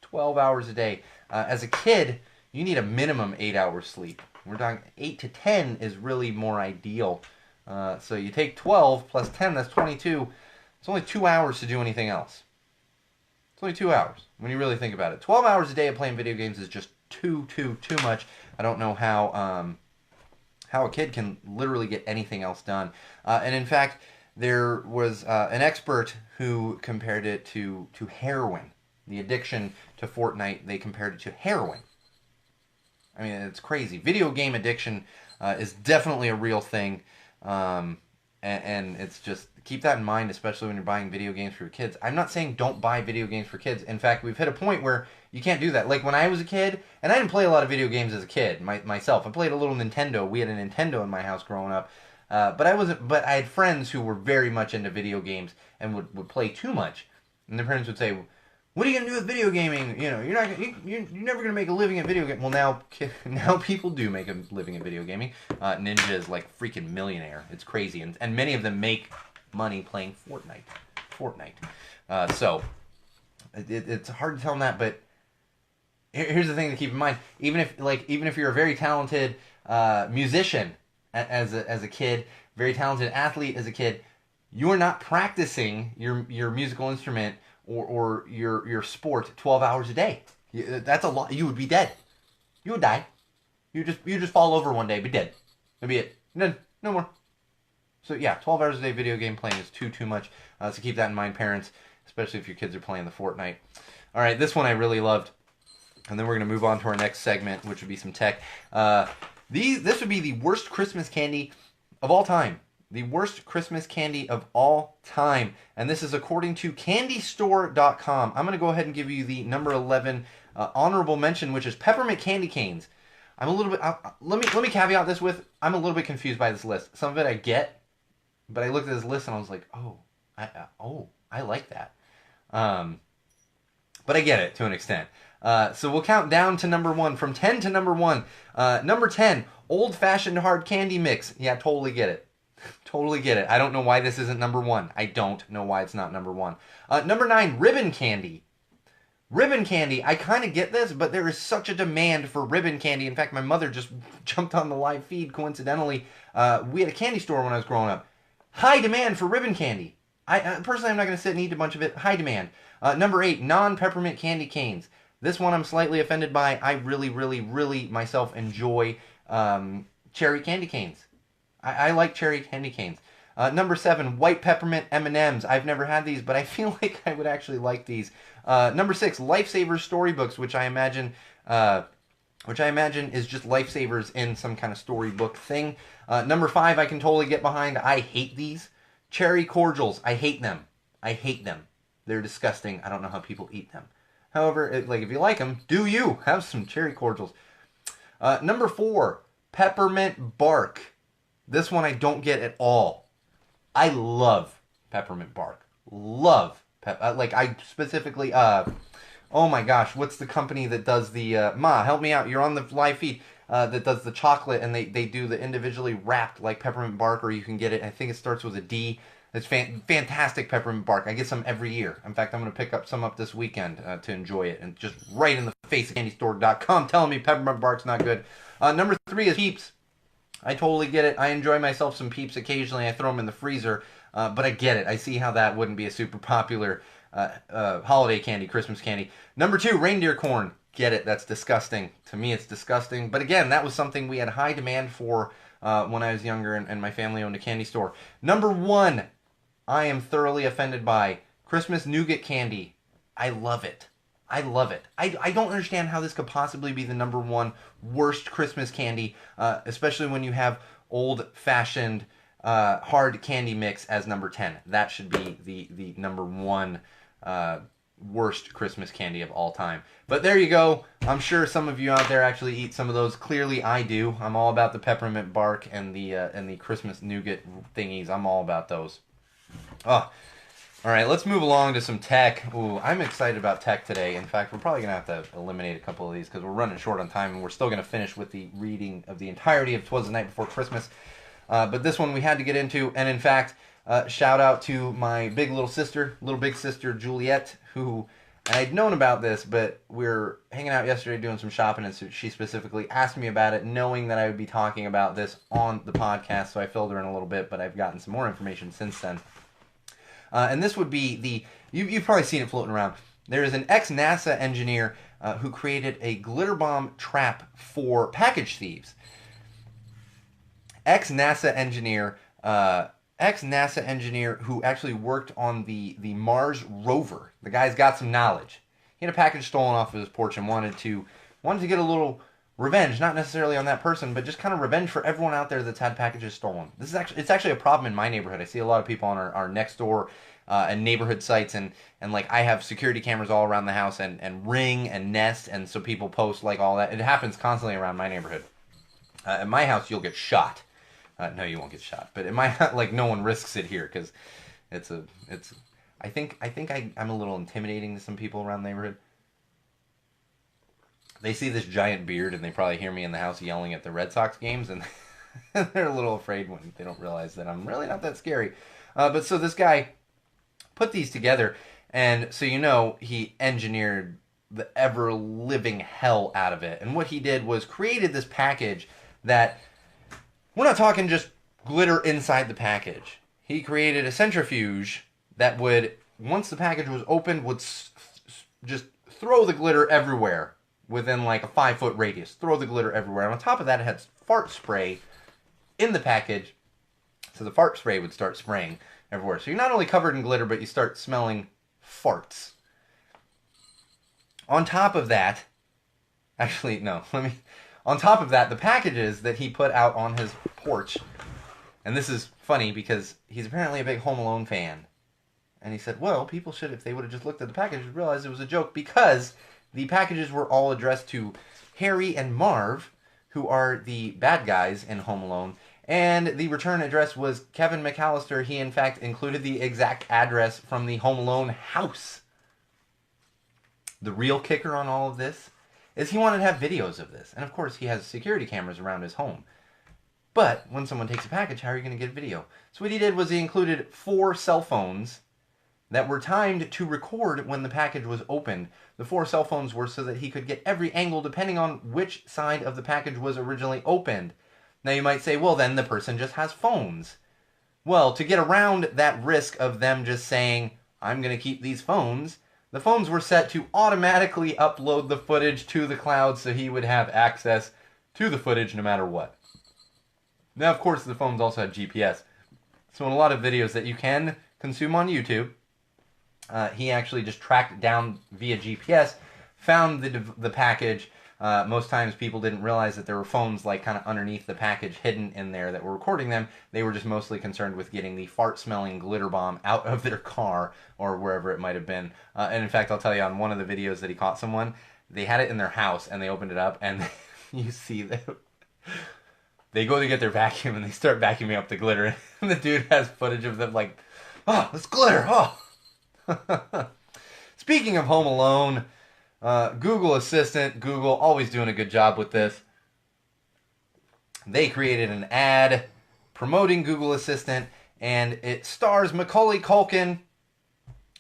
12 hours a day. As a kid, you need a minimum 8 hours sleep. We're talking 8 to 10 is really more ideal. So you take 12 plus 10, that's 22. It's only 2 hours to do anything else. It's only 2 hours when you really think about it. 12 hours a day of playing video games is just too much. I don't know how a kid can literally get anything else done. And in fact, there was an expert who compared it to heroin. The addiction to Fortnite, they compared it to heroin. I mean, it's crazy. Video game addiction is definitely a real thing. And it's just, keep that in mind, especially when you're buying video games for your kids. I'm not saying don't buy video games for kids. In fact, we've hit a point where you can't do that. Like when I was a kid, and I didn't play a lot of video games as a kid myself. I played a little Nintendo. We had a Nintendo in my house growing up. But I had friends who were very much into video games and would play too much. And their parents would say, "What are you gonna do with video gaming? You know, you're never gonna make a living at video game." Well, now people do make a living at video gaming. Ninja is like freaking millionaire. It's crazy, and many of them make money playing Fortnite. So it's hard to tell them that, but here's the thing to keep in mind: even if you're a very talented musician as a kid, very talented athlete as a kid, you are not practicing your musical instrument or your sport 12 hours a day. That's a lot. You would be dead. You would die. You just fall over one day, be dead. That'd be it. No more. So yeah, 12 hours a day video game playing is too much. So keep that in mind, parents, especially if your kids are playing the Fortnite. All right, this one I really loved. And then we're going to move on to our next segment, which would be some tech. This would be the worst Christmas candy of all time. The worst Christmas candy of all time. And this is according to candystore.com. I'm going to go ahead and give you the number 11 honorable mention, which is peppermint candy canes. I'm a little bit... let me caveat this with, I'm a little bit confused by this list. Some of it I get, but I looked at this list and I was like, I like that. But I get it to an extent. So we'll count down to number 1, from 10 to number 1. Number 10, old-fashioned hard candy mix. Yeah, totally get it. Totally get it. I don't know why this isn't number 1. I don't know why it's not number 1. Number 9, ribbon candy. Ribbon candy. I kind of get this, but there is such a demand for ribbon candy. In fact, my mother just jumped on the live feed coincidentally. We had a candy store when I was growing up. High demand for ribbon candy. Personally, I'm not going to sit and eat a bunch of it. High demand. Number 8, non-peppermint candy canes. This one I'm slightly offended by. I really myself enjoy cherry candy canes. I like cherry candy canes. Number 7, white peppermint M&Ms. I've never had these, but I feel like I would actually like these. Number 6, Lifesaver Storybooks, which I imagine is just Lifesavers in some kind of storybook thing. Number 5, I can totally get behind. I hate these. Cherry Cordials. I hate them. They're disgusting. I don't know how people eat them. However, if you like them, do you. Have some cherry cordials. Number 4, peppermint bark. This one I don't get at all. I love peppermint bark. I specifically, oh my gosh, what's the company that does the, Ma, help me out, you're on the live feed, that does the chocolate, and they do the individually wrapped, like, peppermint bark, or you can get it, I think it starts with a D. It's fantastic peppermint bark. I get some every year. In fact, I'm going to pick up some up this weekend to enjoy it. And just right in the face of candystore.com telling me peppermint bark's not good. Number 3 is Peeps. I totally get it. I enjoy myself some Peeps occasionally. I throw them in the freezer. But I get it. I see how that wouldn't be a super popular holiday candy, Christmas candy. Number 2, reindeer corn. Get it. That's disgusting. To me, it's disgusting. But again, that was something we had high demand for when I was younger and my family owned a candy store. Number 1, I am thoroughly offended by Christmas nougat candy. I love it. I love it. I don't understand how this could possibly be the number one worst Christmas candy, especially when you have old-fashioned hard candy mix as number 10. That should be the number one worst Christmas candy of all time. But there you go. I'm sure some of you out there actually eat some of those. Clearly, I do. I'm all about the peppermint bark and the Christmas nougat thingies. I'm all about those. Oh, all right. Let's move along to some tech. Ooh, I'm excited about tech today. In fact, we're probably gonna have to eliminate a couple of these because we're running short on time, and we're still gonna finish with the reading of the entirety of Twas the Night Before Christmas. But this one we had to get into, and in fact, shout out to my little big sister Juliet, who, and I'd known about this, but we were hanging out yesterday doing some shopping, and so she specifically asked me about it, knowing that I would be talking about this on the podcast, so I filled her in a little bit, but I've gotten some more information since then. And this would be you've probably seen it floating around. There is an ex-NASA engineer who created a glitter bomb trap for package thieves. Ex-NASA engineer who actually worked on the Mars rover. The guy's got some knowledge. He had a package stolen off of his porch and wanted to get a little revenge, not necessarily on that person, but just kind of revenge for everyone out there that's had packages stolen. It's actually a problem in my neighborhood. I see a lot of people on our next door and neighborhood sites, and like I have security cameras all around the house and Ring and Nest, and so people post like all that. It happens constantly around my neighborhood. At my house, you'll get shot. No, you won't get shot. But in my like, no one risks it here because I think I'm a little intimidating to some people around the neighborhood. They see this giant beard and they probably hear me in the house yelling at the Red Sox games, and they're a little afraid when they don't realize that I'm really not that scary. But so this guy put these together, and so he engineered the ever-living hell out of it. And what he did was created this package that, we're not talking just glitter inside the package. He created a centrifuge that would, once the package was opened, would just throw the glitter everywhere within like a 5-foot radius. Throw the glitter everywhere. And on top of that, it had fart spray in the package, so the fart spray would start spraying everywhere. So you're not only covered in glitter, but you start smelling farts. On top of that, on top of that, the packages that he put out on his porch, and this is funny because he's apparently a big Home Alone fan, and he said, well, people should, if they would have just looked at the packages, realize it was a joke, because the packages were all addressed to Harry and Marv, who are the bad guys in Home Alone, and the return address was Kevin McAllister. He, in fact, included the exact address from the Home Alone house. The real kicker on all of this is he wanted to have videos of this. And of course, he has security cameras around his home. But when someone takes a package, how are you going to get video? So what he did was he included 4 cell phones that were timed to record when the package was opened. The 4 cell phones were so that he could get every angle depending on which side of the package was originally opened. Now you might say, well, then the person just has phones. Well, to get around that risk of them just saying, I'm going to keep these phones, the phones were set to automatically upload the footage to the cloud so he would have access to the footage no matter what. Now, of course, the phones also had GPS. So in a lot of videos that you can consume on YouTube, he actually just tracked down via GPS, found the package. Most times people didn't realize that there were phones like kind of underneath the package hidden in there that were recording them. They were just mostly concerned with getting the fart-smelling glitter bomb out of their car or wherever it might have been. And in fact, I'll tell you, on one of the videos that he caught someone, they had it in their house and they opened it up and you see that they go to get their vacuum and they start vacuuming up the glitter. And the dude has footage of them like, oh, it's glitter, oh. Speaking of Home Alone, Google Assistant, Google always doing a good job with this. They created an ad promoting Google Assistant, and it stars Macaulay Culkin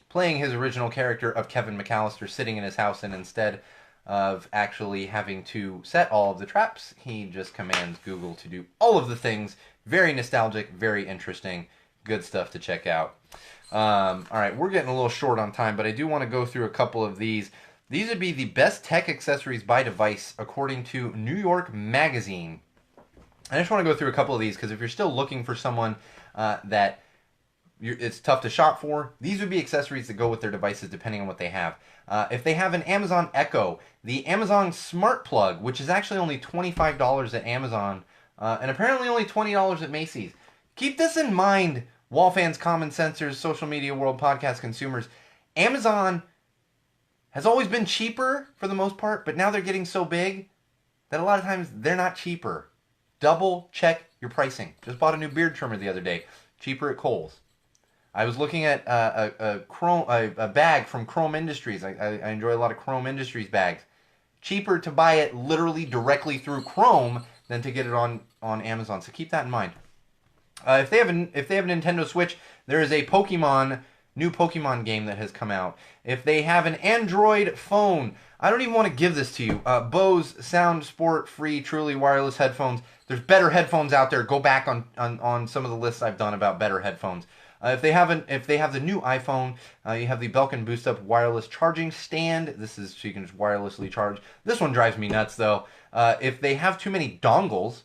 playing his original character of Kevin McAllister sitting in his house, and instead of actually having to set all of the traps, he just commands Google to do all of the things. Very nostalgic, very interesting, good stuff to check out. All right, we're getting a little short on time, but I do want to go through a couple of these. These would be the best tech accessories by device according to New York Magazine. I just want to go through a couple of these because if you're still looking for someone that it's tough to shop for. These would be accessories that go with their devices depending on what they have. If they have an Amazon Echo, the Amazon Smart Plug, which is actually only $25 at Amazon, and apparently only $20 at Macy's. Keep this in mind, wall fans, common sensors, social media world, podcast consumers. Amazon has always been cheaper for the most part, but now they're getting so big that a lot of times they're not cheaper. Double check your pricing. Just bought a new beard trimmer the other day. Cheaper at Kohl's. I was looking at a bag from Chrome Industries. I enjoy a lot of Chrome Industries bags. Cheaper to buy it literally directly through Chrome than to get it on Amazon. So keep that in mind. If they have a Nintendo Switch, there is a new Pokemon game that has come out. If they have an Android phone, I don't even want to give this to you. Bose Sound Sport Free Truly Wireless Headphones. There's better headphones out there. Go back on some of the lists I've done about better headphones. If they have the new iPhone, you have the Belkin Boost Up wireless charging stand. This is so you can just wirelessly charge. This one drives me nuts though. If they have too many dongles,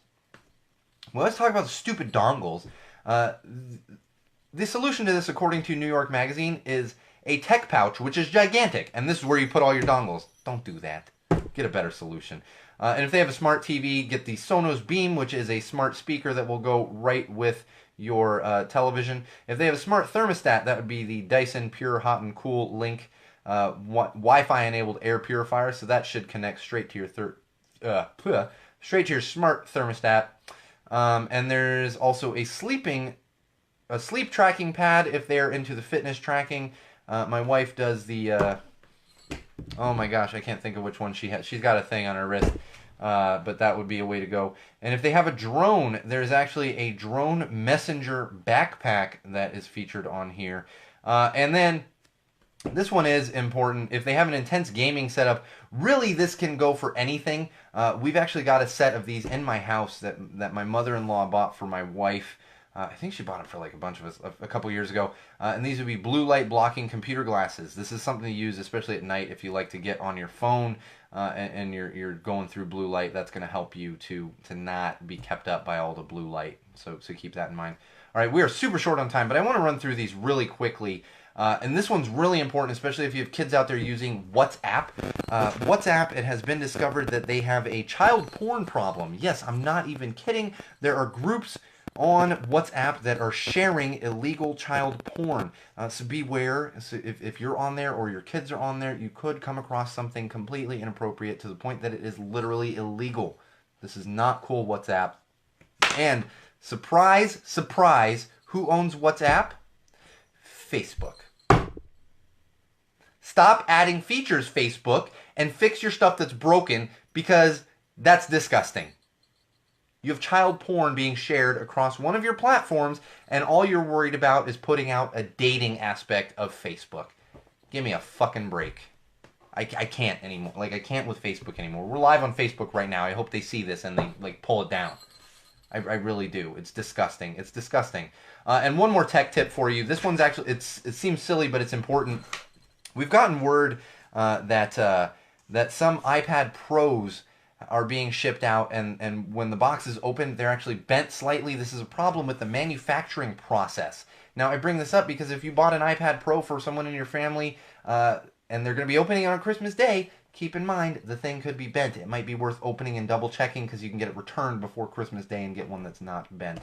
well, let's talk about the stupid dongles. The solution to this, according to New York Magazine, is a tech pouch, which is gigantic, and this is where you put all your dongles. Don't do that. Get a better solution. And if they have a smart TV, get the Sonos Beam, which is a smart speaker that will go right with your television. If they have a smart thermostat, that would be the Dyson Pure Hot and Cool Link Wi-Fi enabled air purifier. So that should connect straight to your smart thermostat. And there's also a sleep tracking pad if they're into the fitness tracking. My wife does the oh my gosh, I can't think of which one she has. She's got a thing on her wrist. But that would be a way to go. And if they have a drone, there's actually a drone messenger backpack that is featured on here. And then this one is important. If they have an intense gaming setup, really this can go for anything. We've actually got a set of these in my house that my mother-in-law bought for my wife. I think she bought it for like a bunch of us a couple years ago. And these would be blue light blocking computer glasses. This is something to use especially at night if you like to get on your phone and you're going through blue light. That's going to help you to not be kept up by all the blue light. So keep that in mind. All right, we are super short on time, but I want to run through these really quickly. And this one's really important, especially if you have kids out there using WhatsApp. WhatsApp, it has been discovered that they have a child porn problem. Yes, I'm not even kidding. There are groups on WhatsApp that are sharing illegal child porn. So beware. So if you're on there or your kids are on there, you could come across something completely inappropriate to the point that it is literally illegal. This is not cool, WhatsApp. And surprise, surprise, who owns WhatsApp? Facebook. Stop adding features, Facebook, and fix your stuff that's broken because that's disgusting. You have child porn being shared across one of your platforms, and all you're worried about is putting out a dating aspect of Facebook. Give me a fucking break. I can't anymore. Like, I can't with Facebook anymore. We're live on Facebook right now. I hope they see this and they, like, pull it down. I really do. It's disgusting. It's disgusting. And one more tech tip for you. This one's actually, it seems silly, but it's important. We've gotten word that some iPad Pros are being shipped out, and when the box is open, they're actually bent slightly. This is a problem with the manufacturing process. Now, I bring this up because if you bought an iPad Pro for someone in your family, and they're going to be opening it on Christmas Day, keep in mind the thing could be bent. It might be worth opening and double checking because you can get it returned before Christmas Day and get one that's not bent.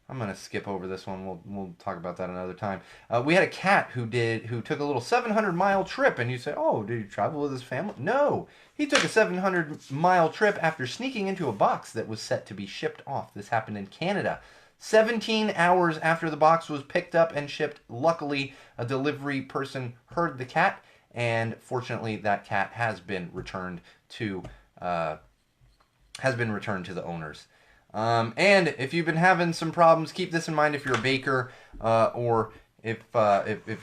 I'm going to skip over this one. We'll talk about that another time. We had a cat who took a little 700-mile trip, and you say, oh, did he travel with his family? No, he took a 700-mile trip after sneaking into a box that was set to be shipped off. This happened in Canada. 17 hours after the box was picked up and shipped, luckily a delivery person heard the cat, and fortunately that cat has been returned to the owners. And if you've been having some problems, keep this in mind if you're a baker or if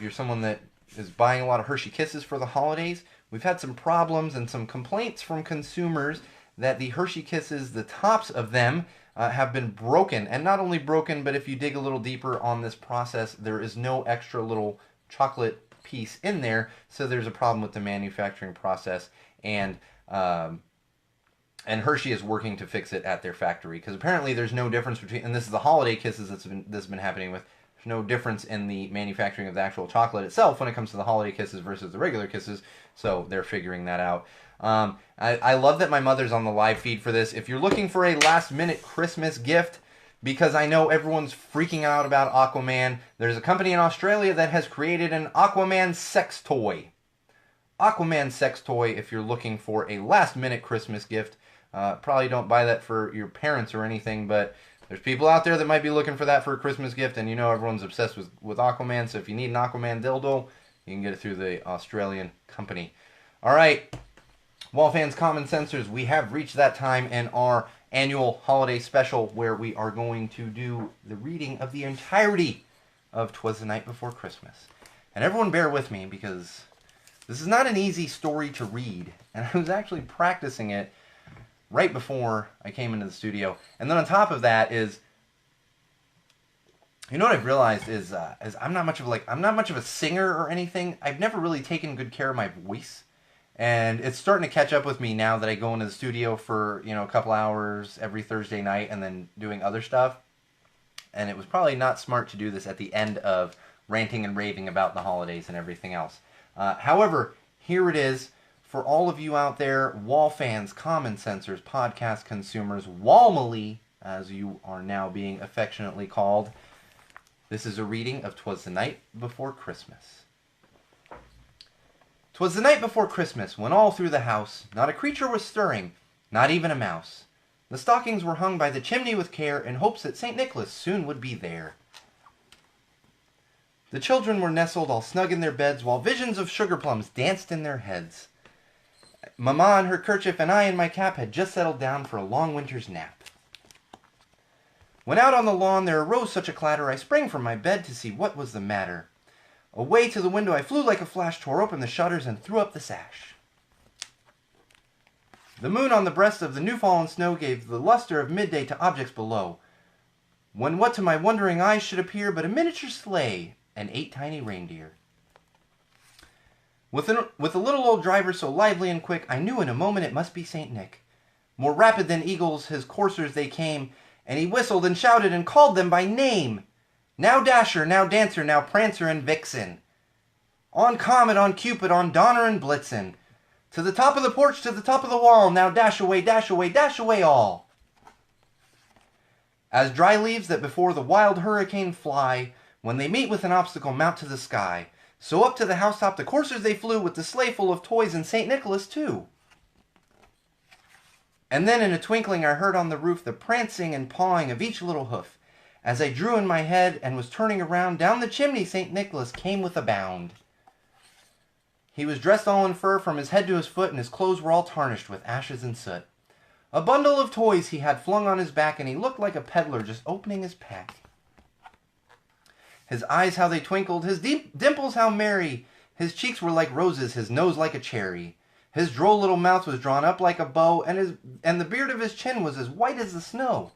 you're someone that is buying a lot of Hershey Kisses for the holidays. We've had some problems and some complaints from consumers that the Hershey Kisses, the tops of them, have been broken. And not only broken, but if you dig a little deeper on this process, there is no extra little chocolate piece in there. So there's a problem with the manufacturing process, and Hershey is working to fix it at their factory, because apparently there's no difference between, and this is the holiday kisses that's been happening with, There's no difference in the manufacturing of the actual chocolate itself when it comes to the holiday kisses versus the regular kisses, so they're figuring that out. I love that my mother's on the live feed for this. If you're looking for a last-minute Christmas gift, because I know everyone's freaking out about Aquaman, there's a company in Australia that has created an Aquaman sex toy. Aquaman sex toy, if you're looking for a last-minute Christmas gift. Probably don't buy that for your parents or anything, but there's people out there that might be looking for that for a Christmas gift, and you know everyone's obsessed with Aquaman, so if you need an Aquaman dildo, you can get it through the Australian company. All right, Wall fans, common sensors, we have reached that time in our annual holiday special where we are going to do the reading of the entirety of 'Twas the Night Before Christmas. And everyone bear with me because this is not an easy story to read, and I was actually practicing it right before I came into the studio. And then on top of that is, you know what I've realized is I'm not much of a singer or anything. I've never really taken good care of my voice. And it's starting to catch up with me now that I go into the studio for, a couple hours every Thursday night and then doing other stuff. And it was probably not smart to do this at the end of ranting and raving about the holidays and everything else. However, here it is for all of you out there, Wall fans, common sensors, podcast consumers, Walmily, as you are now being affectionately called. This is a reading of 'Twas the Night Before Christmas. 'Twas the night before Christmas, when all through the house not a creature was stirring, not even a mouse. The stockings were hung by the chimney with care, in hopes that St. Nicholas soon would be there. The children were nestled all snug in their beds, while visions of sugar plums danced in their heads. Mamma in her kerchief and I in my cap had just settled down for a long winter's nap. When out on the lawn there arose such a clatter, I sprang from my bed to see what was the matter. Away to the window I flew like a flash, tore open the shutters, and threw up the sash. The moon on the breast of the new-fallen snow gave the luster of midday to objects below, when what to my wondering eyes should appear but a miniature sleigh and 8 tiny reindeer. With a little old driver so lively and quick, I knew in a moment it must be St. Nick. More rapid than eagles his coursers they came, and he whistled and shouted and called them by name. Now Dasher, now Dancer, now Prancer and Vixen. On Comet, on Cupid, on Donner and Blitzen. To the top of the porch, to the top of the wall, now dash away, dash away, dash away all. As dry leaves that before the wild hurricane fly, when they meet with an obstacle mount to the sky, so up to the housetop the coursers they flew, with the sleigh full of toys and St. Nicholas too. And then in a twinkling I heard on the roof the prancing and pawing of each little hoof. As I drew in my head and was turning around, down the chimney St. Nicholas came with a bound. He was dressed all in fur from his head to his foot, and his clothes were all tarnished with ashes and soot. A bundle of toys he had flung on his back, and he looked like a peddler just opening his pack. His eyes how they twinkled, his deep dimples how merry, his cheeks were like roses, his nose like a cherry. His droll little mouth was drawn up like a bow, and the beard of his chin was as white as the snow.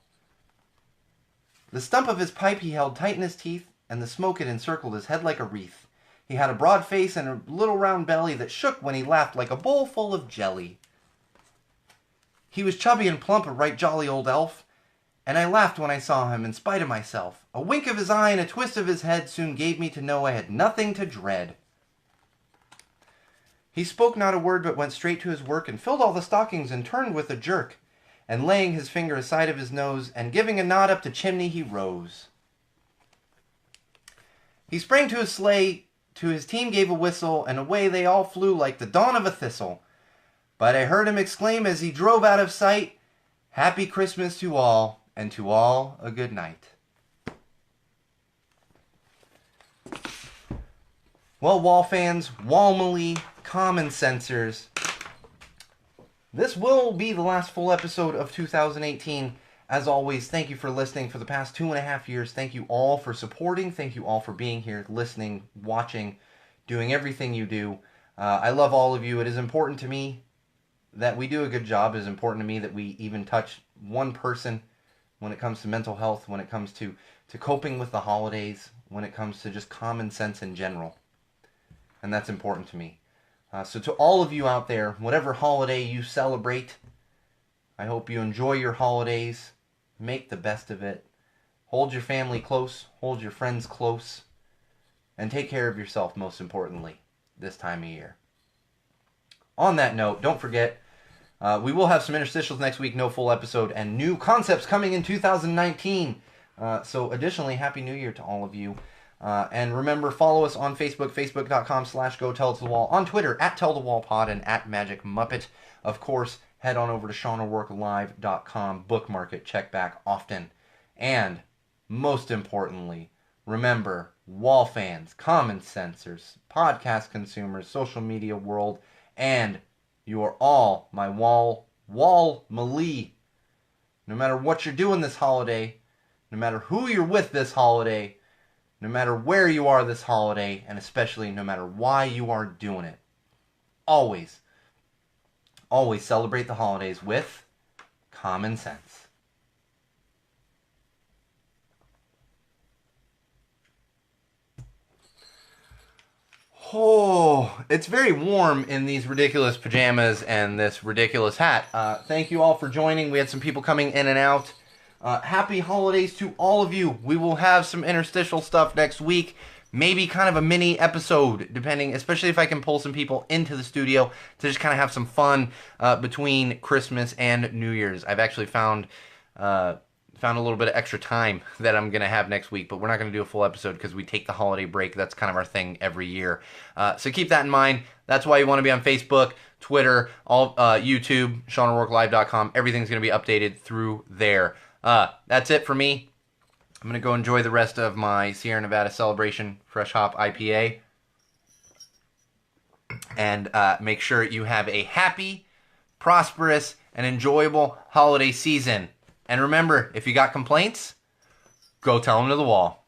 The stump of his pipe he held tight in his teeth, and the smoke had encircled his head like a wreath. He had a broad face and a little round belly that shook when he laughed like a bowl full of jelly. He was chubby and plump, a right jolly old elf, and I laughed when I saw him in spite of myself. A wink of his eye and a twist of his head soon gave me to know I had nothing to dread. He spoke not a word, but went straight to his work, and filled all the stockings, and turned with a jerk, and laying his finger aside of his nose, and giving a nod up the chimney, he rose. He sprang to his sleigh, to his team gave a whistle, and away they all flew like the dawn of a thistle. But I heard him exclaim as he drove out of sight, "Happy Christmas to all, and to all a good night." Well, Wall fans, Walmily, common sensors, this will be the last full episode of 2018. As always, thank you for listening for the past 2.5 years. Thank you all for supporting. Thank you all for being here, listening, watching, doing everything you do. I love all of you. It is important to me that we do a good job. It is important to me that we even touch one person when it comes to mental health, when it comes to coping with the holidays, when it comes to just common sense in general. And that's important to me. So to all of you out there, whatever holiday you celebrate, I hope you enjoy your holidays. Make the best of it. hold your family close, hold your friends close, and take care of yourself, most importantly, this time of year. On that note, don't forget, we will have some interstitials next week, no full episode, and new concepts coming in 2019. So additionally, Happy New Year to all of you. And remember, follow us on Facebook, facebook.com/GoTellItToTheWall, on Twitter, @TellTheWallPod and @MagicMuppet. Of course, head on over to SeanO'RourkeLive.com, bookmark it, check back often. And, most importantly, remember, wall fans, common sensors, podcast consumers, social media world, and you are all my wall-malee. No matter what you're doing this holiday, no matter who you're with this holiday, no matter where you are this holiday, and especially no matter why you are doing it, always celebrate the holidays with common sense. Oh, it's very warm in these ridiculous pajamas and this ridiculous hat. Thank you all for joining. We had some people coming in and out. Happy holidays to all of you. We will have some interstitial stuff next week. Maybe kind of a mini episode, depending, especially if I can pull some people into the studio to just kind of have some fun between Christmas and New Year's. I've actually found a little bit of extra time that I'm going to have next week, but we're not going to do a full episode because we take the holiday break. That's kind of our thing every year. So keep that in mind. That's why you want to be on Facebook, Twitter, YouTube, SeanO'RourkeLive.com. Everything's going to be updated through there. That's it for me. I'm going to go enjoy the rest of my Sierra Nevada Celebration Fresh Hop IPA. And make sure you have a happy, prosperous, and enjoyable holiday season. And remember, if you got complaints, go tell them to the wall.